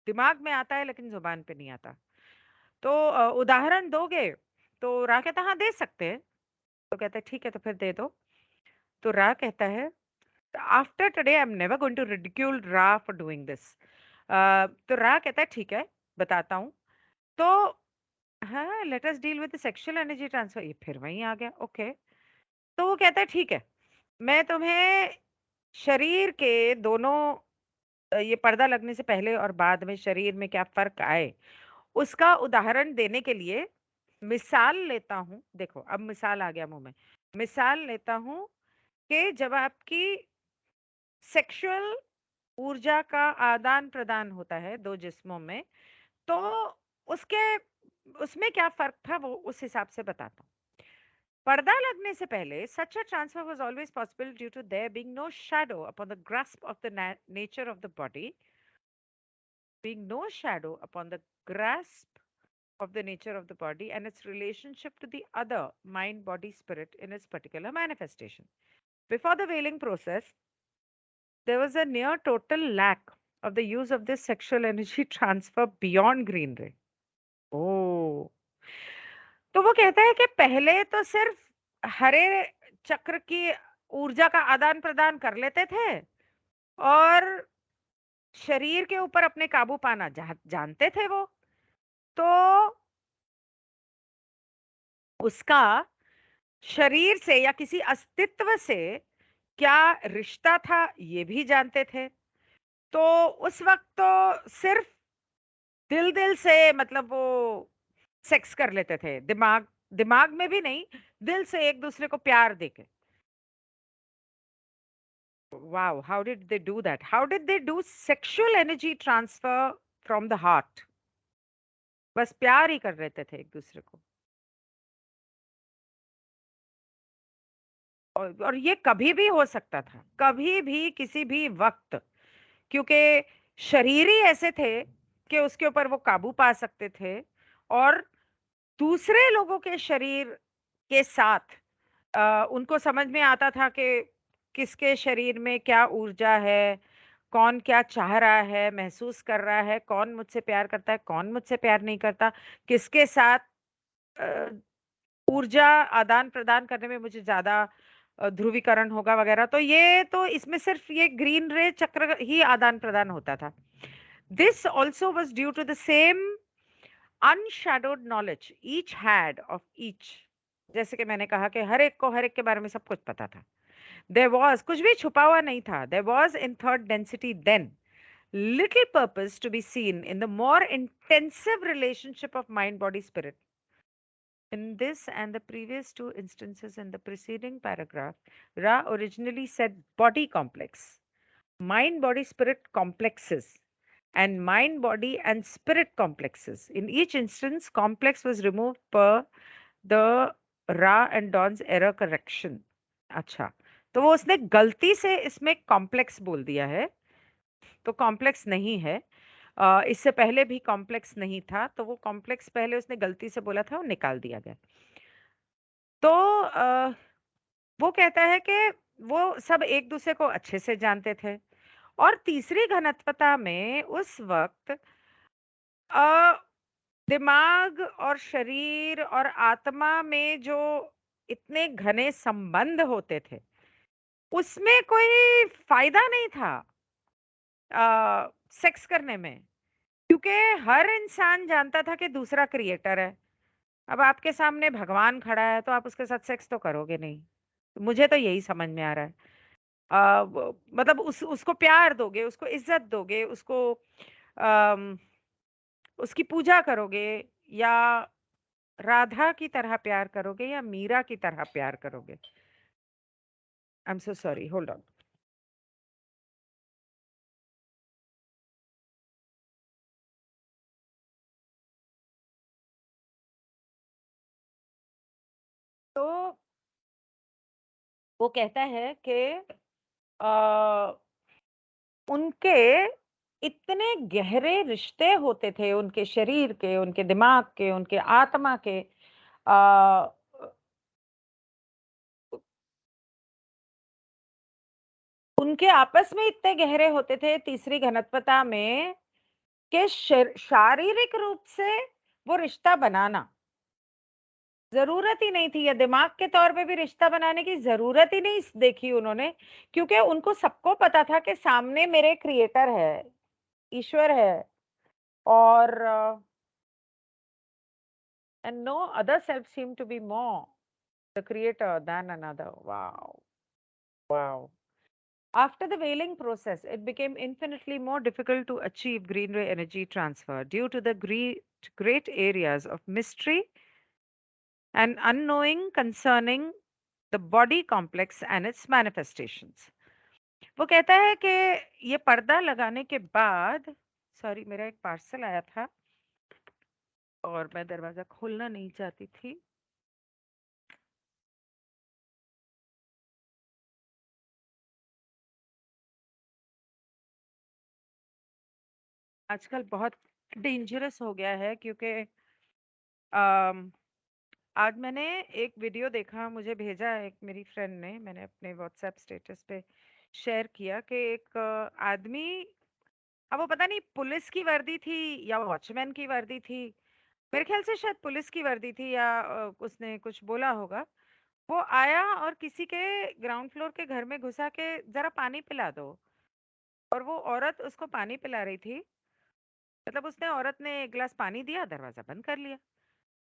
दिमाग में आता है लेकिन जुबान पे नहीं आता। तो उदाहरण दोगे? तो रा कहता है हाँ दे सकते हैं। तो कहता है ठीक है, तो फिर दे दो। तो रा कहता है after today I am never going to ridicule Ra for doing this. तो रा कहता है ठीक है, बताता हूँ। तो हाँ, let us deal with the sexual energy transfer, ये फिर वहीं आ गया। ओके, तो वो कहता है ठीक है, मैं तुम्हें शरीर के दोनों, ये पर्दा लगने से पहले और बाद में शरीर में क्या फर्क आए उसका उदाहरण देने के लिए मिसाल लेता हूँ। देखो, अब मिसाल आ गया मुंह में। मिसाल लेता हूँ कि जब आपकी सेक्सुअल ऊर्जा का आदान प्रदान होता है दो जिस्मों में, तो उसके उसमें क्या फर्क था वो उस हिसाब से बताता हूँ। पर्दा लगने से पहले such a transfer was always possible due to there being no shadow upon the grasp of the nature of the body, being no shadow upon the grasp of the nature of the body and its relationship to the other mind, body, spirit in its particular manifestation। Before the veiling process, there was a near total lack of the use of this sexual energy transfer beyond green ray. Oh, तो वो कहता है कि पहले तो सिर्फ हरे चक्र की ऊर्जा का आदान प्रदान कर लेते थे और शरीर के ऊपर अपने काबू पाना जानते थे वो। तो उसका शरीर से या किसी अस्तित्व से क्या रिश्ता था ये भी जानते थे। तो उस वक्त तो सिर्फ दिल दिल से मतलब वो सेक्स कर लेते थे, दिमाग दिमाग में भी नहीं, दिल से एक दूसरे को प्यार देके। Wow, how did they do that? How did they do sexual energy transfer from the heart? बस प्यार ही कर लेते थे एक दूसरे को। और ये कभी भी हो सकता था, कभी भी किसी भी वक्त, क्योंकि शरीर ही ऐसे थे कि उसके ऊपर वो काबू पा सकते थे और दूसरे लोगों के शरीर के साथ उनको समझ में आता था कि किसके शरीर में क्या ऊर्जा है, कौन क्या चाह रहा है, महसूस कर रहा है, कौन मुझसे प्यार करता है, कौन मुझसे प्यार नहीं करता, किसके साथ अ, ऊर्जा आदान-प्रदान करने में मुझे ज़्यादा ध्रुवीकरण होगा वगैरह। तो ये तो इसमें सिर्फ ये ग्रीन रे चक्र ही आदान-प्रदान होता था। This also was due to the same unshadowed knowledge each had of each। जैसे कि मैंने कहा कि हर एक के बारे में सब कुछ पता था। There was कुछ भी छुपा हुआ नहीं था। There was in third density then little purpose to be seen in the more intensive relationship of mind, body, spirit. In this and the previous two instances in the preceding paragraph, Ra originally said body complex, mind, body, spirit complexes, and mind, body, and spirit complexes. In each instance, complex was removed per the Ra and Don's error correction. अच्छा, तो वो उसने गलती से इसमें कॉम्प्लेक्स बोल दिया है, तो कॉम्प्लेक्स नहीं है। इससे पहले भी कॉम्प्लेक्स नहीं था, तो वो कॉम्प्लेक्स पहले उसने गलती से बोला था, वो निकाल दिया गया। तो वो कहता है कि वो सब एक-दूसरे को अच्छे से जानते थे और तीसरी घनत्वता में उस वक़्त अ, दिमाग और शरीर और आत्मा में जो इतने घने संबंध होते थे, उसमें कोई फ़ायदा नहीं था सेक्स करने में, क्योंकि हर इंसान जानता था कि दूसरा क्रिएटर है। अब आपके सामने भगवान खड़ा है, तो आप उसके साथ सेक्स तो करोगे नहीं। मुझे तो यही समझ में आ रहा है। मतलब उसको प्यार दोगे, उसको इज़्ज़त दोगे, उसको अम, उसकी पूजा करोगे या राधा की तरह प्यार करोगे या मीरा की तरह प्यार करोगे। I am so sorry, hold on. तो वो कहता है कि अ, उनके इतने गहरे रिश्ते होते थे उनके शरीर के, उनके दिमाग के, उनके आत्मा के अ, उनके आपस में इतने गहरे होते थे तीसरी घनत्वता में कि शारीरिक रूप से वो रिश्ता बनाना ज़रूरत ही नहीं थी या दिमाग के तौर पे भी रिश्ता बनाने की ज़रूरत ही नहीं देखी उन्होंने, क्योंकि उनको सबको पता था कि सामने मेरे क्रिएटर है, ईश्वर है और and no other self seem to be more the creator than another. Wow, wow. After the veiling process, it became infinitely more difficult to achieve green ray energy transfer due to the great areas of mystery and unknowing concerning the body complex and its manifestations. वो कहता है कि ये पर्दा लगाने के बाद सॉरी मेरा एक पार्सल आया था और मैं दरवाजा खोलना नहीं चाहती थी। आजकल बहुत डेंजरस हो गया है क्योंकि आज मैंने एक वीडियो देखा, मुझे भेजा एक मेरी फ्रेंड ने, मैंने अपने व्हाट्सएप स्टेटस पे शेयर किया कि एक आदमी, अब वो पता नहीं पुलिस की वर्दी थी या वॉचमैन की वर्दी थी, मेरे ख्याल से शायद पुलिस की वर्दी थी, या उसने कुछ बोला होगा। वो आया और किसी के ग्राउंड फ्लोर के घर में घुसा के जरा पानी पिला दो, और वो औरत उसको पानी पिला रही थी। मतलब उसने, औरत ने एक गिलास पानी दिया, दरवाजा बंद कर लिया।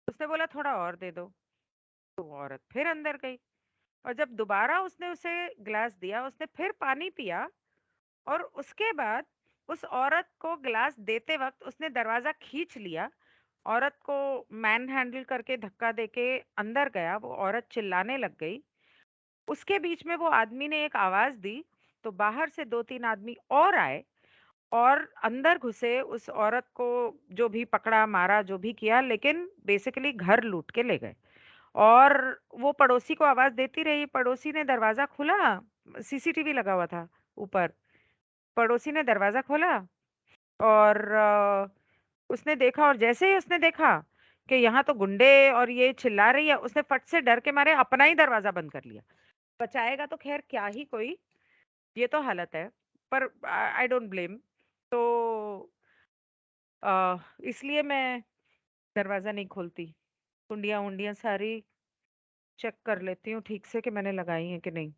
उसने बोला थोड़ा और दे दो, तो वो औरत फिर अंदर गई, और जब दोबारा उसने उसे गिलास दिया, उसने फिर पानी पिया, और उसके बाद उस औरत को गिलास देते वक्त उसने दरवाजा खींच लिया, औरत को मैन हैंडल करके धक्का देके अंदर गया, वो औरत चिल्लाने लग गई। उसके बीच में वो आदमी ने एक आवाज दी, तो बाहर से 2-3 आदमी और आए, और अंदर घुसे, उस औरत को जो भी पकड़ा, मारा, जो भी किया, लेकिन बेसिकली घर लूट के ले गए। और वो पड़ोसी को आवाज देती रही, पड़ोसी ने दरवाजा खोला, सीसीटीवी लगा हुआ था ऊपर। पड़ोसी ने दरवाजा खोला, और उसने देखा, और जैसे ही उसने देखा कि यहाँ तो गुंडे और ये चिल्ला रही है, उसने फट से डर के मारे अपना ही दरवाजा बंद कर लिया। बचाएगा तो खैर क्या ही कोई, ये तो हालत है। पर आई डोंट ब्लेम। तो इसलिए मैं दरवाजा नहीं खोलती, कुंडियां उंडियां सारी चेक कर लेती हूँ ठीक से कि मैंने लगाई हैं कि नहीं।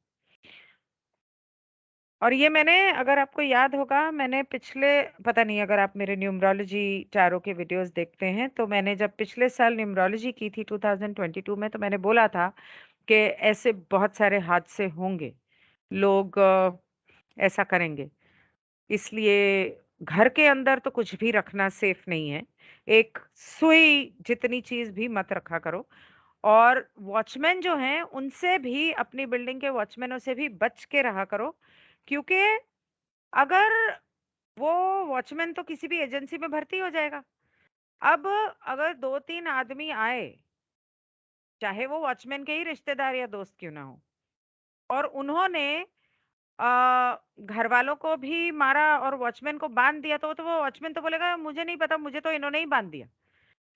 और ये मैंने, अगर आपको याद होगा, मैंने पिछले, पता नहीं अगर आप मेरे न्यूमरोलॉजी टैरो के वीडियोस देखते हैं, तो मैंने जब पिछले साल न्यूमरोलॉजी की थी 2022 में, तो मैंने बोला था कि ऐसे बहुत सारे हादसे होंगे, लोग ऐसा करेंगे, इसलिए घर के अंदर तो कुछ भी रखना सेफ नहीं है। एक सुई जितनी चीज भी मत रखा करो। और वॉचमैन जो हैं, उनसे भी, अपनी बिल्डिंग के वॉचमैनों से भी बच के रहा करो, क्योंकि अगर वो वॉचमैन तो किसी भी एजेंसी में भर्ती हो जाएगा। अब अगर 2-3 आदमी आए, चाहे वो वॉचमैन के ही रिश्तेदार या दोस्त क्यों ना हो, और उन्होंने घर वालों को भी मारा और वॉचमैन को बांध दिया, तो वो वॉचमैन तो बोलेगा मुझे नहीं पता, मुझे तो इन्होंने ही बांध दिया।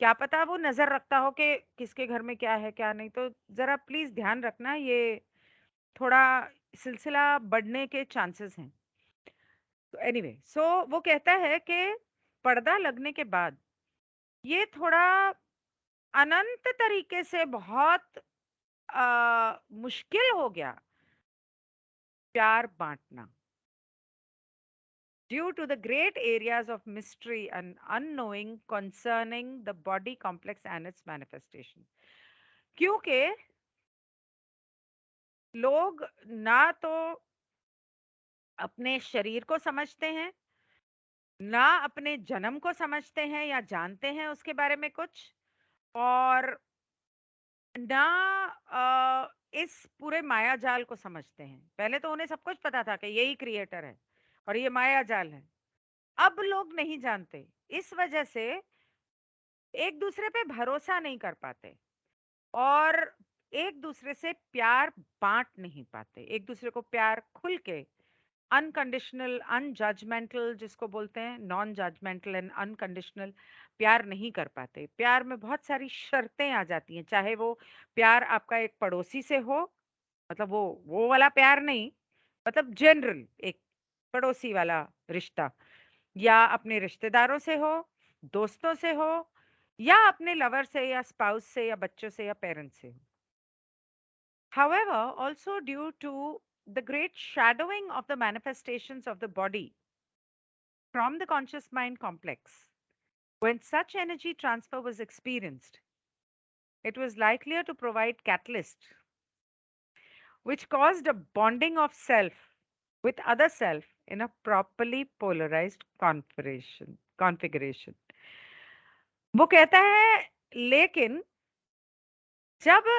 क्या पता वो नजर रखता हो कि किसके घर में क्या है क्या नहीं। तो जरा प्लीज ध्यान रखना, ये थोड़ा सिलसिला बढ़ने के चांसेस हैं। तो एनीवे, सो वो कहता है कि पर्दा लगने के बाद ये थोड़ा अनंत तरीके से बहुत मुश्किल हो गया प्यार बांटना, due to the great areas of mystery and unknowing concerning the body complex and its manifestation। क्योंकि लोग ना तो अपने शरीर को समझते हैं, ना अपने जन्म को समझते हैं या जानते हैं उसके बारे में कुछ, और ना इस पूरे माया जाल को समझते हैं। पहले तो उन्हें सब कुछ पता था कि यही क्रिएटर है और ये माया जाल है। अब लोग नहीं जानते, इस वजह से एक दूसरे पे भरोसा नहीं कर पाते, और एक दूसरे से प्यार बांट नहीं पाते, एक दूसरे को प्यार खुल के, अनकंडीशनल, अनजजमेंटल जिसको बोलते हैं, नॉन जजमेंटल एंड अनकंडीशनल प्यार नहीं कर पाते। प्यार में बहुत सारी शर्तें आ जाती हैं, चाहे वो प्यार आपका एक पड़ोसी से हो, मतलब वो वाला प्यार नहीं, मतलब जनरल एक पड़ोसी वाला रिश्ता, या अपने रिश्तेदारों से हो, दोस्तों से हो, या अपने लवर से या स्पाउस से या बच्चों से या पेरेंट्स से हो। However, also due to the great shadowing of the manifestations of the body from the conscious mind complex, when such energy transfer was experienced, it was likelier to provide catalyst which caused a bonding of self with other self in a properly polarized configuration। वो कहता है, लेकिन जब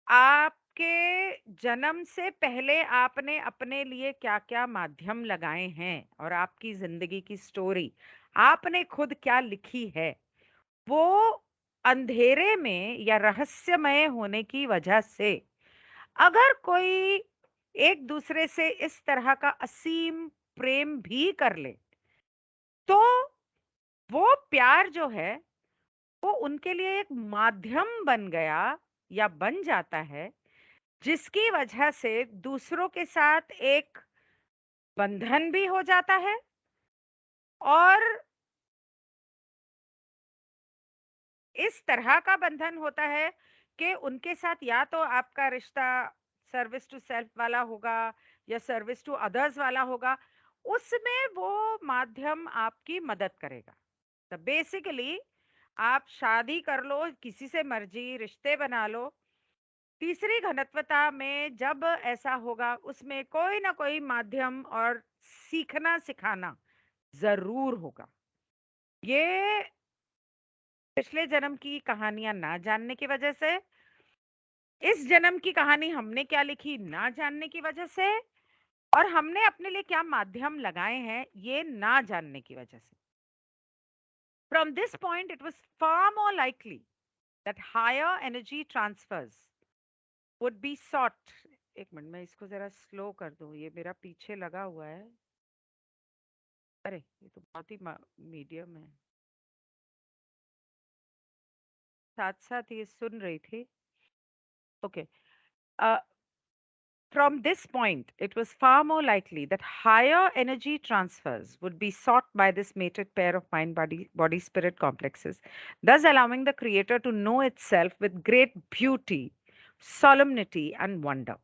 आपके जन्म से पहले आपने अपने लिए क्या-क्या माध्यम लगाए हैं, और आपकी जिंदगी की स्टोरी आपने खुद क्या लिखी है, वो अंधेरे में या रहस्यमय होने की वजह से, अगर कोई एक दूसरे से इस तरह का असीम प्रेम भी कर ले, तो वो प्यार जो है वो उनके लिए एक माध्यम बन गया या बन जाता है, जिसकी वजह से दूसरों के साथ एक बंधन भी हो जाता है और इस तरह का बंधन होता है कि उनके साथ या तो आपका रिश्ता सर्विस टू सेल्फ वाला होगा या सर्विस टू अदर्स वाला होगा, उसमें वो माध्यम आपकी मदद करेगा। तो बेसिकली आप शादी कर लो, किसी से मर्जी रिश्ते बना लो, तीसरी घनत्वता में जब ऐसा होगा उसमें कोई ना कोई माध्यम और सीखना सिखाना जरूर होगा। ये पिछले जन्म की कहानियां ना जानने की वजह से, इस जन्म की कहानी हमने क्या लिखी ना जानने की वजह से, और हमने अपने लिए क्या माध्यम लगाए हैं ये ना जानने की वजह से। From this point it was far more likely that higher energy transfers would be sought। एक मिनट मैं इसको जरा स्लो कर दूं, ये मेरा पीछे लगा हुआ है। अरे ये तो बहुत ही मीडियम है, साथ साथ ये सुन रही थी। Okay. From this point, it was far more likely that higher energy transfers would be sought by this mated pair of mind body spirit complexes, thus allowing the creator to know itself with great beauty, solemnity, and wonder.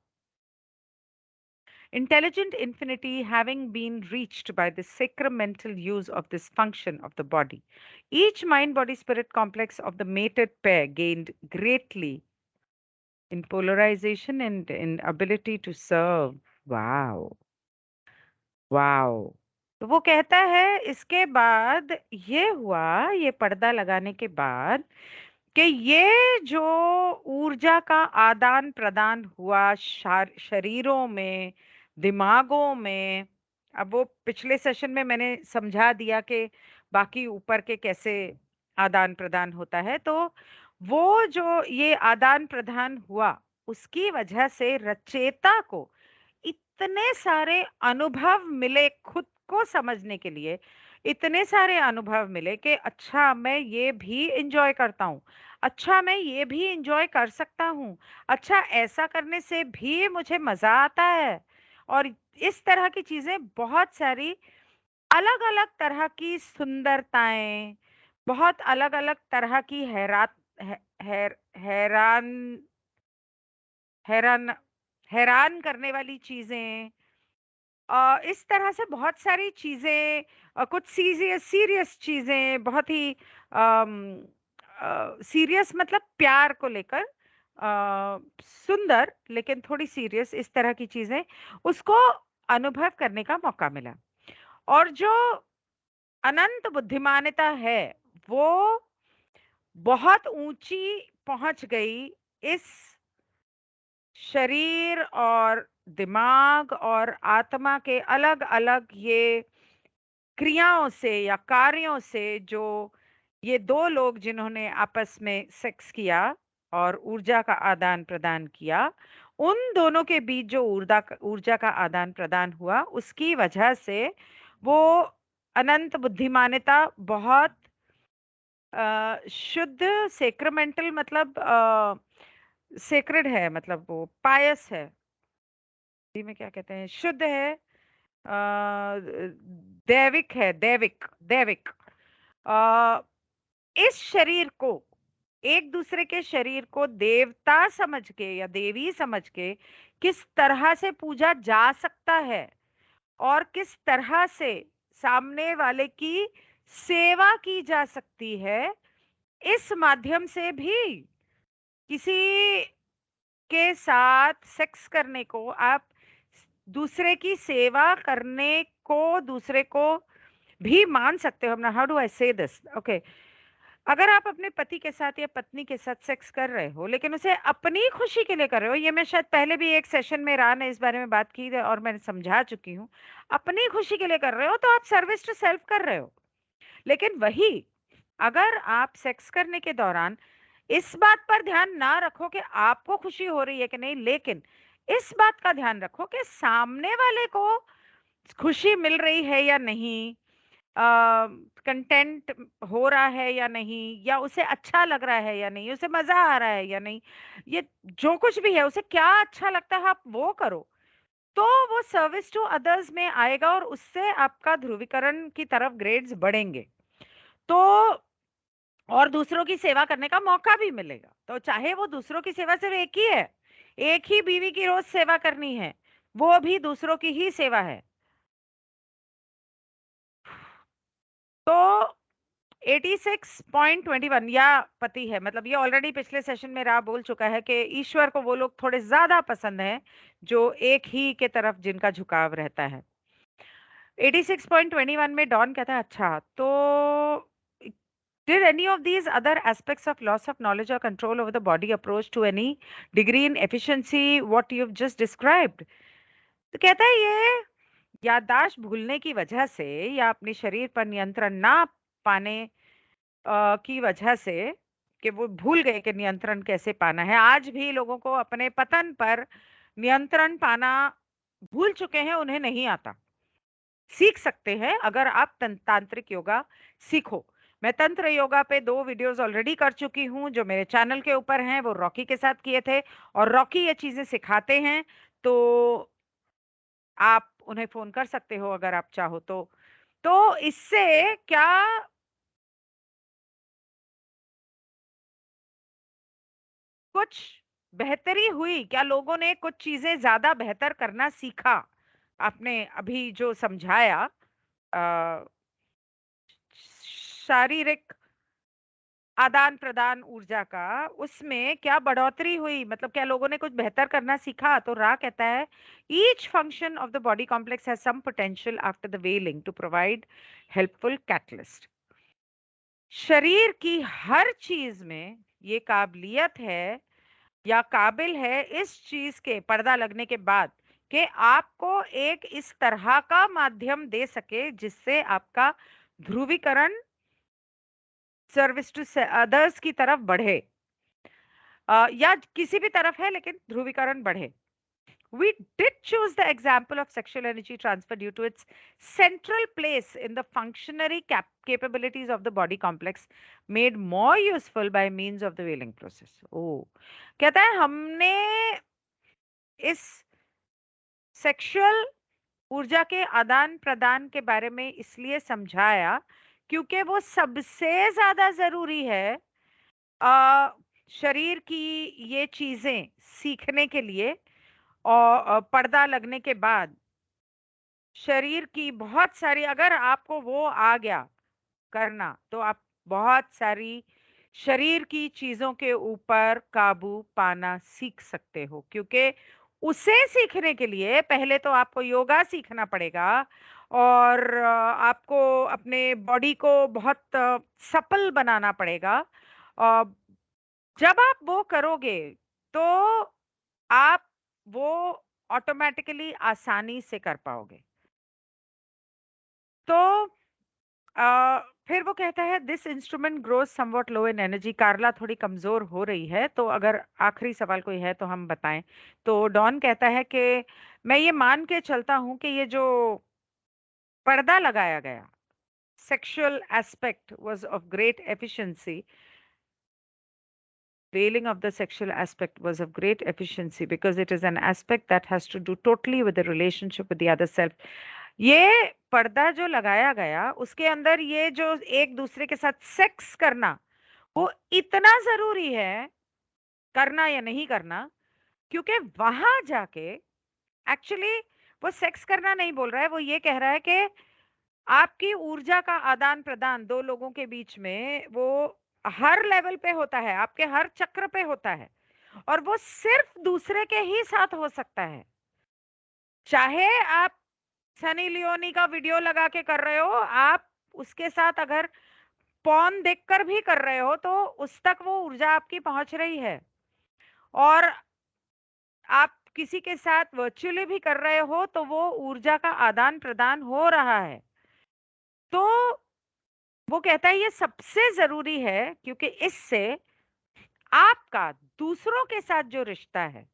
Intelligent infinity having been reached by the sacramental use of this function of the body, each mind body spirit complex of the mated pair gained greatly in polarization and in ability to serve. Wow. Wow! तो वो कहता है इसके बाद ये हुआ, ये पर्दा लगाने के बाद कि ये जो ऊर्जा का आदान-प्रदान हुआ शरीरों में, दिमागों में, अब वो पिछले सेशन में मैंने समझा दिया कि बाकी ऊपर के कैसे आदान-प्रदान होता है। तो वो जो ये आदान-प्रदान हुआ, उसकी वजह से रचयिता को इतने सारे अनुभव मिले खुद को समझने के लिए, इतने सारे अनुभव मिले कि अच्छा मैं ये भी एंजॉय करता हूँ, अच्छा मैं ये भी एंजॉय कर सकता हूँ, अच्छा ऐसा करने से भी मुझे मजा आता है। और इस तरह की चीजें बहुत सारी अलग अलग तरह की सुंदरताएं, बहुत अलग अलग तरह की हैरान हैरान हैरान करने वाली चीजें, इस तरह से बहुत सारी चीज़ें, कुछ सीरियस सीरियस चीज़ें, बहुत ही सीरियस मतलब प्यार को लेकर, सुंदर लेकिन थोड़ी सीरियस, इस तरह की चीज़ें उसको अनुभव करने का मौका मिला। और जो अनंत बुद्धिमानिता है, वो बहुत ऊंची पहुंच गई इस शरीर और दिमाग और आत्मा के अलग-अलग ये क्रियाओं से या कार्यों से, जो ये 2 लोग जिन्होंने आपस में सेक्स किया और ऊर्जा का आदान-प्रदान किया, उन दोनों के बीच जो ऊर्जा का आदान-प्रदान हुआ, उसकी वजह से वो अनंत बुद्धिमानिता बहुत शुद्ध सैक्रामेंटल मतलब सेक्रेड है, मतलब वो पायस है। हिंदी में क्या कहते हैं? शुद्ध है, दैविक है, दैविक, दैविक। अ, इस शरीर को, एक दूसरे के शरीर को देवता समझ के या देवी समझ के किस तरह से पूजा जा सकता है और किस तरह से सामने वाले की सेवा की जा सकती है, इस माध्यम से भी किसी के साथ सेक्स करने को आप दूसरे की सेवा करने को, दूसरे को भी मान सकते हो। हाउ डू आई से दिस, ओके। अगर आप अपने पति के साथ या पत्नी के साथ सेक्स कर रहे हो लेकिन उसे अपनी खुशी के लिए कर रहे हो, ये मैं शायद पहले भी एक सेशन में राह ने इस बारे में बात की है और मैंने समझा चुकी हूँ। अपनी खुशी के लिए कर रहे हो तो आप सर्विस टू सेल्फ कर रहे हो। लेकिन वही अगर आप सेक्स करने के दौरान इस बात पर ध्यान ना रखो कि आपको खुशी हो रही है कि नहीं, लेकिन इस बात का ध्यान रखो कि सामने वाले को खुशी मिल रही है या नहीं, कंटेंट हो रहा है या नहीं, या उसे अच्छा लग रहा है या नहीं, उसे मजा आ रहा है या नहीं, ये जो कुछ भी है उसे क्या अच्छा लगता है आप वो करो, तो वो सर्विस टू अदर्स में आएगा और उससे आपका ध्रुवीकरण की तरफ ग्रेड्स बढ़ेंगे। तो और दूसरों की सेवा करने का मौका भी मिलेगा, तो चाहे वो दूसरों की सेवा सिर्फ एक ही है, एक ही बीवी की रोज सेवा करनी है, वो भी दूसरों की ही सेवा है। तो 86.21 या पति है, मतलब ये ऑलरेडी पिछले सेशन में रा बोल चुका है कि ईश्वर को वो लोग थोड़े ज्यादा पसंद हैं जो एक ही के तरफ जिनका झुकाव रहता है। 86.21 में डॉन कहता है, अच्छा तो did any of these other aspects of loss of knowledge or control over the body approach to any degree in efficiency what you've just described? तो कहता है ये याददाश्त भूलने की वजह से या अपने शरीर पर नियंत्रण ना पाने की वजह से, कि वो भूल गए कि नियंत्रण कैसे पाना है, आज भी लोगों को अपने पतन पर नियंत्रण पाना भूल चुके हैं, उन्हें नहीं आता। सीख सकते हैं अगर आप तांत्रिक योगा सीखो। मैं तंत्र योगा पे 2 वीडियोस ऑलरेडी कर चुकी हूँ जो मेरे चैनल के ऊपर हैं, वो रॉकी के साथ किए थे, और रॉकी ये चीजें सिखाते हैं। तो आप उन्हें फोन कर सकते हो अगर आप चाहो तो इससे क्या कुछ बेहतरी हुई, क्या लोगों ने कुछ चीजें ज्यादा बेहतर करना सीखा, आपने अभी जो समझाया अ, शारीरिक आदान प्रदान ऊर्जा का, उसमें क्या बढ़ोतरी हुई, मतलब क्या लोगों ने कुछ बेहतर करना सीखा? तो रा कहता है each function of the body complex has some potential after the veiling to provide helpful catalyst. शरीर की हर चीज में ये काबिलियत है या काबिल है इस चीज के पर्दा लगने के बाद कि आपको एक इस तरह का माध्यम दे सके जिससे आपका ध्रुवीकरण सर्विस टू अदर्स की तरफ बढ़े, या किसी भी तरफ है लेकिन ध्रुवीकरण बढ़े। We did choose the example of sexual energy transfer due to its central place in the functionary capabilities of the body complex, made more useful by means of the wailing process. Oh, कहता है हमने इस सेक्सुअल ऊर्जा के आदान प्रदान के बारे में इसलिए समझाया क्योंकि वो सबसे ज्यादा जरूरी है अ, शरीर की ये चीजें सीखने के लिए, और पर्दा लगने के बाद शरीर की बहुत सारी, अगर आपको वो आ गया करना तो आप बहुत सारी शरीर की चीजों के ऊपर काबू पाना सीख सकते हो, क्योंकि उसे सीखने के लिए पहले तो आपको योगा सीखना पड़ेगा, और आपको अपने बॉडी को बहुत सपल बनाना पड़ेगा। अ, जब आप वो करोगे तो आप वो ऑटोमेटिकली आसानी से कर पाओगे। तो फिर वो कहता है this instrument grows somewhat low in energy. Carla थोड़ी कमजोर हो रही है, तो अगर आखिरी सवाल कोई है तो हम बताएं। तो डॉन कहता है कि मैं ये मान के चलता हूं कि ये जो पर्दा लगाया गया sexual aspect was of great efficiency. Veiling of the sexual aspect was of great efficiency because it is an aspect that has to do totally with the relationship with the other self. ये पर्दा जो लगाया गया उसके अंदर ये जो एक दूसरे के साथ सेक्स करना वो इतना जरूरी है, करना या नहीं करना, क्योंकि वहां जाके एक्चुअली वो सेक्स करना नहीं बोल रहा है, वो ये कह रहा है कि आपकी ऊर्जा का आदान प्रदान दो लोगों के बीच में वो हर लेवल पे होता है, आपके हर चक्र पे होता है, और वो सिर्फ दूसरे के ही साथ हो सकता है। चाहे आप सनी लियोनी का वीडियो लगा के कर रहे हो, आप उसके साथ अगर पॉर्न देखकर भी कर रहे हो तो उस तक वो ऊर्जा आपकी पहुंच रही है, और आप किसी के साथ वर्चुअली भी कर रहे हो तो वो ऊर्जा का आदान प्रदान हो रहा है। तो वो कहता है ये सबसे जरूरी है क्योंकि इससे आपका दूसरों के साथ जो रिश्ता है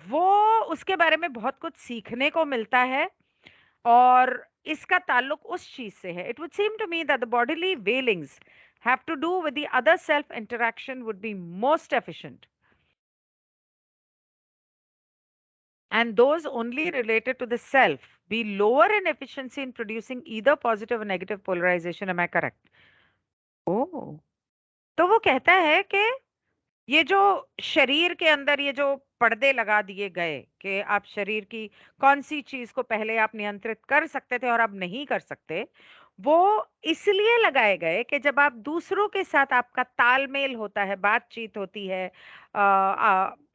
वो उसके बारे में बहुत कुछ सीखने को मिलता है, और इसका ताल्लुक उस चीज से है. It would seem to me that the bodily wailings have to do with the other self interaction would be most efficient. And those only related to the self be lower in efficiency in producing either positive or negative polarization. Am I correct? Oh. तो वो कहता है कि ये जो शरीर के अंदर ये जो पर्दे लगा दिए गए कि आप शरीर की कौन सी चीज को पहले आप नियंत्रित कर सकते थे और अब नहीं कर सकते, वो इसलिए लगाए गए कि जब आप दूसरों के साथ आपका तालमेल होता है, बातचीत होती है,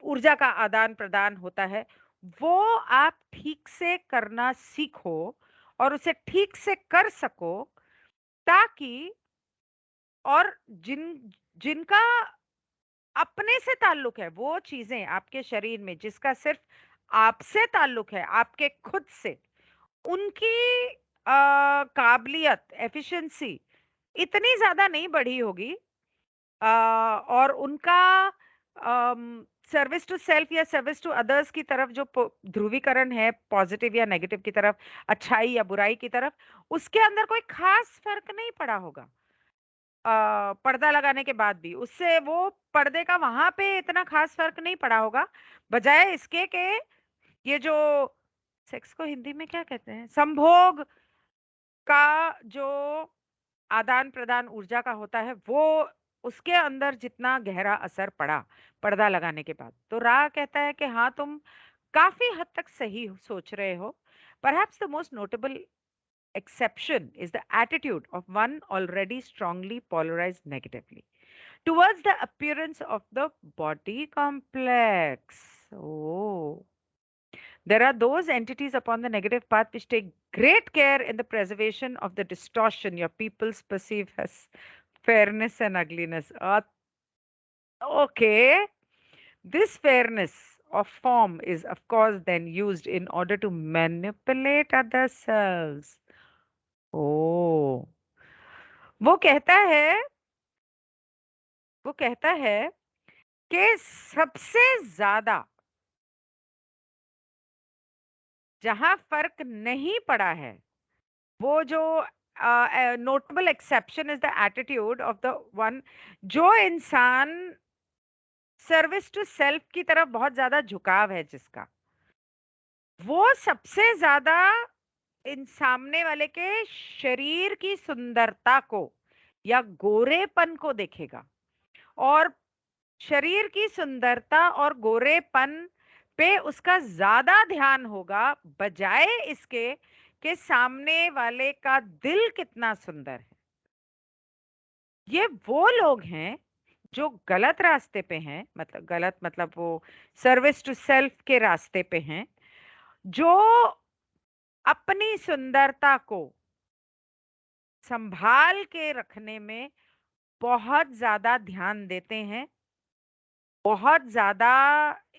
ऊर्जा का आदान प्रदान होता है, वो आप ठीक से करना सीखो और उसे ठीक से कर सको, ताकि और जिनका अपने से ताल्लुक है, वो चीजें आपके शरीर में जिसका सिर्फ आपसे ताल्लुक है, आपके खुद से, उनकी काबिलियत, एफिशिएंसी इतनी ज्यादा नहीं बढ़ी होगी, और उनका सर्विस टू सेल्फ या सर्विस टू अदर्स की तरफ जो ध्रुवीकरण है, पॉजिटिव या नेगेटिव की तरफ, अच्छाई या बुराई की तरफ, उसके अंदर कोई खास फर्क नहीं पड़ा होगा पर्दा लगाने के बाद भी। उससे वो पर्दे का वहां पे इतना खास फर्क नहीं पड़ा होगा, बजाय इसके कि ये जो सेक्स को हिंदी में क्या कहते हैं, संभोग का जो आदान प्रदान ऊर्जा का होता है, वो उसके अंदर जितना गहरा असर पड़ा पर्दा लगाने के बाद। तो रा कहता है कि हाँ, तुम काफी हद तक सही सोच रहे हो. Perhaps the most notable exception is the attitude of one already strongly polarized negatively towards the appearance of the body complex. Oh. There are those entities upon the negative path which take great care in the preservation of the distortion your peoples perceive as fairness and ugliness. Okay. This fairness of form is, of course, then used in order to manipulate other selves. Oh. वो कहता है वो कहता है कि सबसे ज्यादा जहां फर्क नहीं पड़ा है, वो जो notable exception is the attitude of the one, जो इंसान सर्विस टू सेल्फ की तरफ बहुत ज्यादा झुकाव है जिसका, वो सबसे ज्यादा इन सामने वाले के शरीर की सुंदरता को या गोरेपन को देखेगा, और शरीर की सुंदरता और गोरेपन पे उसका ज्यादा ध्यान होगा, बजाय इसके कि सामने वाले का दिल कितना सुंदर है. ये वो लोग हैं जो गलत रास्ते पे हैं, मतलब गलत मतलब वो सर्विस टू सेल्फ के रास्ते पे हैं, जो अपनी सुंदरता को संभाल के रखने में बहुत ज्यादा ध्यान देते हैं. बहुत ज़्यादा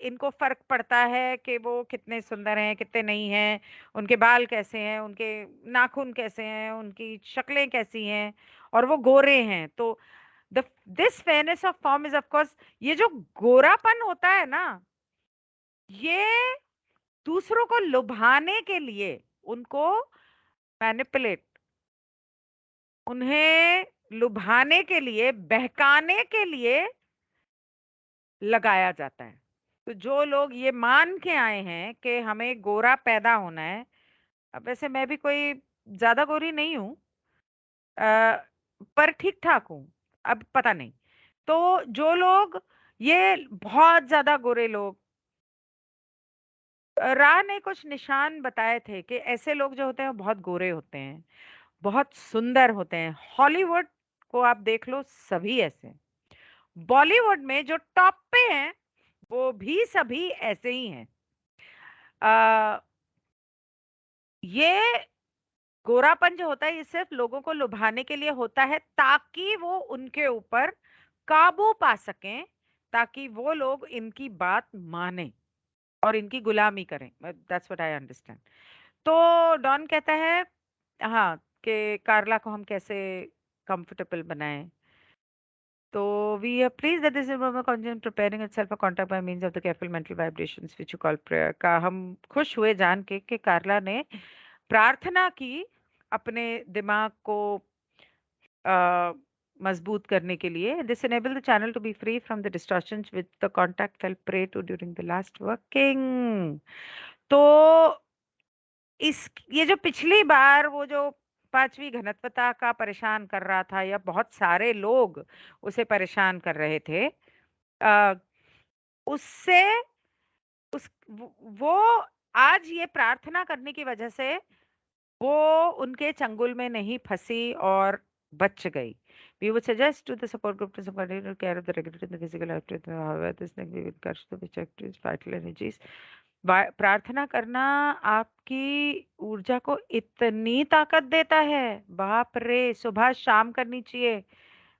इनको फ़र्क पड़ता है कि वो कितने सुंदर हैं, कितने नहीं हैं, उनके बाल कैसे हैं, उनके नाखून कैसे हैं, उनकी शक्लें कैसी हैं, और वो गोरे हैं. तो the this fairness of form is of course, ये जो गोरापन होता है ना, ये दूसरों को लुभाने के लिए, उनको मैनिपुलेट, उन्हें लुभाने के लिए, बहकाने के लिए लगाया जाता है. तो जो लोग ये मान के आए हैं कि हमें गोरा पैदा होना है, अब वैसे मैं भी कोई ज्यादा गोरी नहीं हूँ, पर ठीक ठाक हूँ, अब पता नहीं. तो जो लोग ये बहुत ज्यादा गोरे लोग, राह ने कुछ निशान बताए थे कि ऐसे लोग जो होते हैं वो बहुत गोरे होते हैं, बहुत सुंदर होते हैं. हॉलीवुड को आप देख लो, सभी ऐसे हैं. बॉलीवुड में जो टॉप पे हैं, वो भी सभी ऐसे ही हैं. अ, ये गोरापन जो होता है, ये सिर्फ लोगों को लुभाने के लिए होता है, ताकि वो उनके ऊपर काबू पा सकें, ताकि वो लोग इनकी बात माने और इनकी गुलामी करें. That's what I understand. तो डॉन कहता है, हाँ, कि कार्ला को हम कैसे कंफर्टेबल बनाएं. तो we are please that this is conscious preparing itself for contact by means of the careful mental vibrations which you call prayer. का हम खुश हुए जान के कि कार्ला ने प्रार्थना की अपने दिमाग को अ, मजबूत करने के लिए this enable the channel to be free from the distortions which the contact fell prey to during the last working। तो इस ये जो पिछली बार वो जो पांचवी घनत्वता का परेशान कर रहा था या बहुत सारे लोग उसे परेशान कर रहे थे, आ, उससे उस वो आज ये प्रार्थना करने की वजह से वो उनके चंगुल में नहीं फंसी और बच गई। We would suggest to the support group to continue care of the regulator in the physical activity. However, this thing we will catch to be checked to its vital energies। प्रार्थना करना आपकी ऊर्जा को इतनी ताकत देता है, बाप रे। सुबह शाम करनी चाहिए।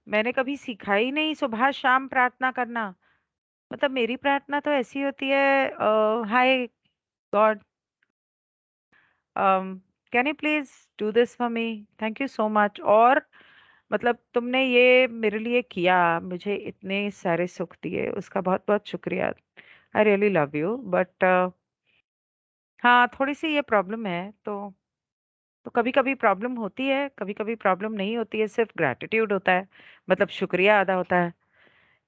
मैंने कभी सीखा ही नहीं सुबह शाम प्रार्थना करना। मतलब मेरी प्रार्थना तो ऐसी होती है, hi god, can you please do this for me, thank you so much. और मतलब तुमने ये मेरे लिए किया, मुझे इतने सारे सुख दिए, उसका बहुत बहुत शुक्रिया। I really love you, but हाँ, थोड़ी सी ये प्रॉब्लम है। तो कभी कभी प्रॉब्लम होती है, कभी कभी प्रॉब्लम नहीं होती है, सिर्फ ग्रैटिट्यूड होता है, मतलब शुक्रिया अदा होता है,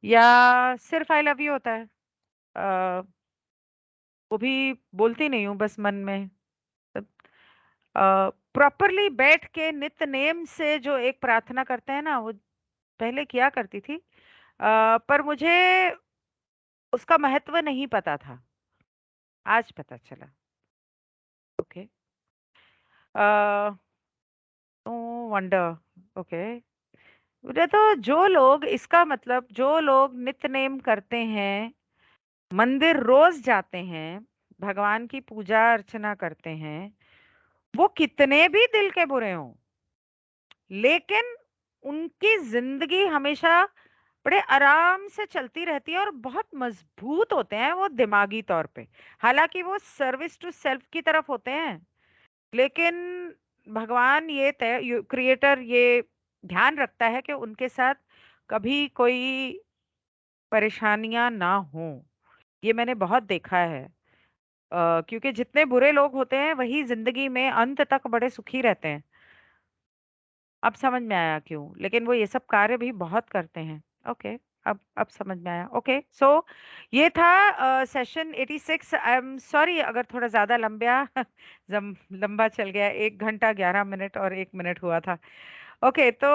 या सिर्फ आई लव यू होता है। अ, वो भी बोलती नहीं हूँ, बस मन में। प्रॉपरली बैठ के नित्य नेम से जो एक प्रार्थना करते हैं ना, वो पहले किया करती थी। पर मुझे उसका महत्व नहीं पता था, आज पता चला। ओके। No wonder. ओके। मुझे तो जो लोग, इसका मतलब जो लोग नित्य नेम करते हैं, मंदिर रोज जाते हैं, भगवान की पूजा अर्चना करते हैं, वो कितने भी दिल के बुरे हों, लेकिन उनकी जिंदगी हमेशा बड़े आराम से चलती रहती है और बहुत मजबूत होते हैं वो दिमागी तौर पे। हालांकि वो सर्विस टू सेल्फ की तरफ होते हैं, लेकिन भगवान ये तय क्रिएटर ये ध्यान रखता है कि उनके साथ कभी कोई परेशानियां ना हो। ये मैंने बहुत देखा है। क्योंकि जितने बुरे लोग होते हैं वही जिंदगी में अंत तक बड़े सुखी रहते हैं। अब समझ में आया क्यों, लेकिन वो ये सब कार्य भी बहुत करते हैं। ओके। अब समझ में आया। ओके, सो ये था सेशन 86। आई एम सॉरी अगर थोड़ा ज्यादा लंबा लंबा चल गया, 1 घंटा 11 मिनट और 1 मिनट हुआ था। ओके, तो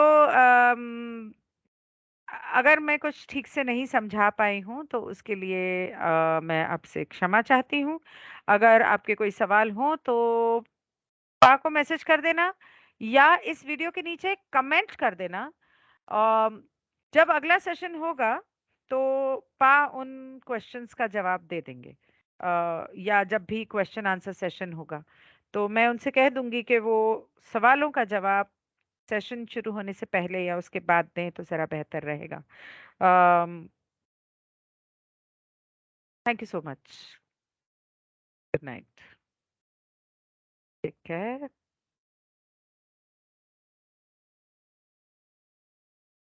अगर मैं कुछ ठीक से नहीं समझा पाई हूँ तो उसके लिए मैं आपसे क्षमा चाहती हूँ। अगर आपके कोई सवाल हो तो पा को मैसेज कर देना या इस वीडियो के नीचे कमेंट कर देना। अम, जब अगला सेशन होगा तो पा उन क्वेश्चंस का जवाब दे देंगे। या जब भी क्वेश्चन आंसर सेशन होगा तो मैं उनसे कह दूंगी कि वो सवालों का जवाब सेशन शुरू होने से पहले या उसके बाद दें तो जरा बेहतर रहेगा। Thank you so much. Good night. Take care.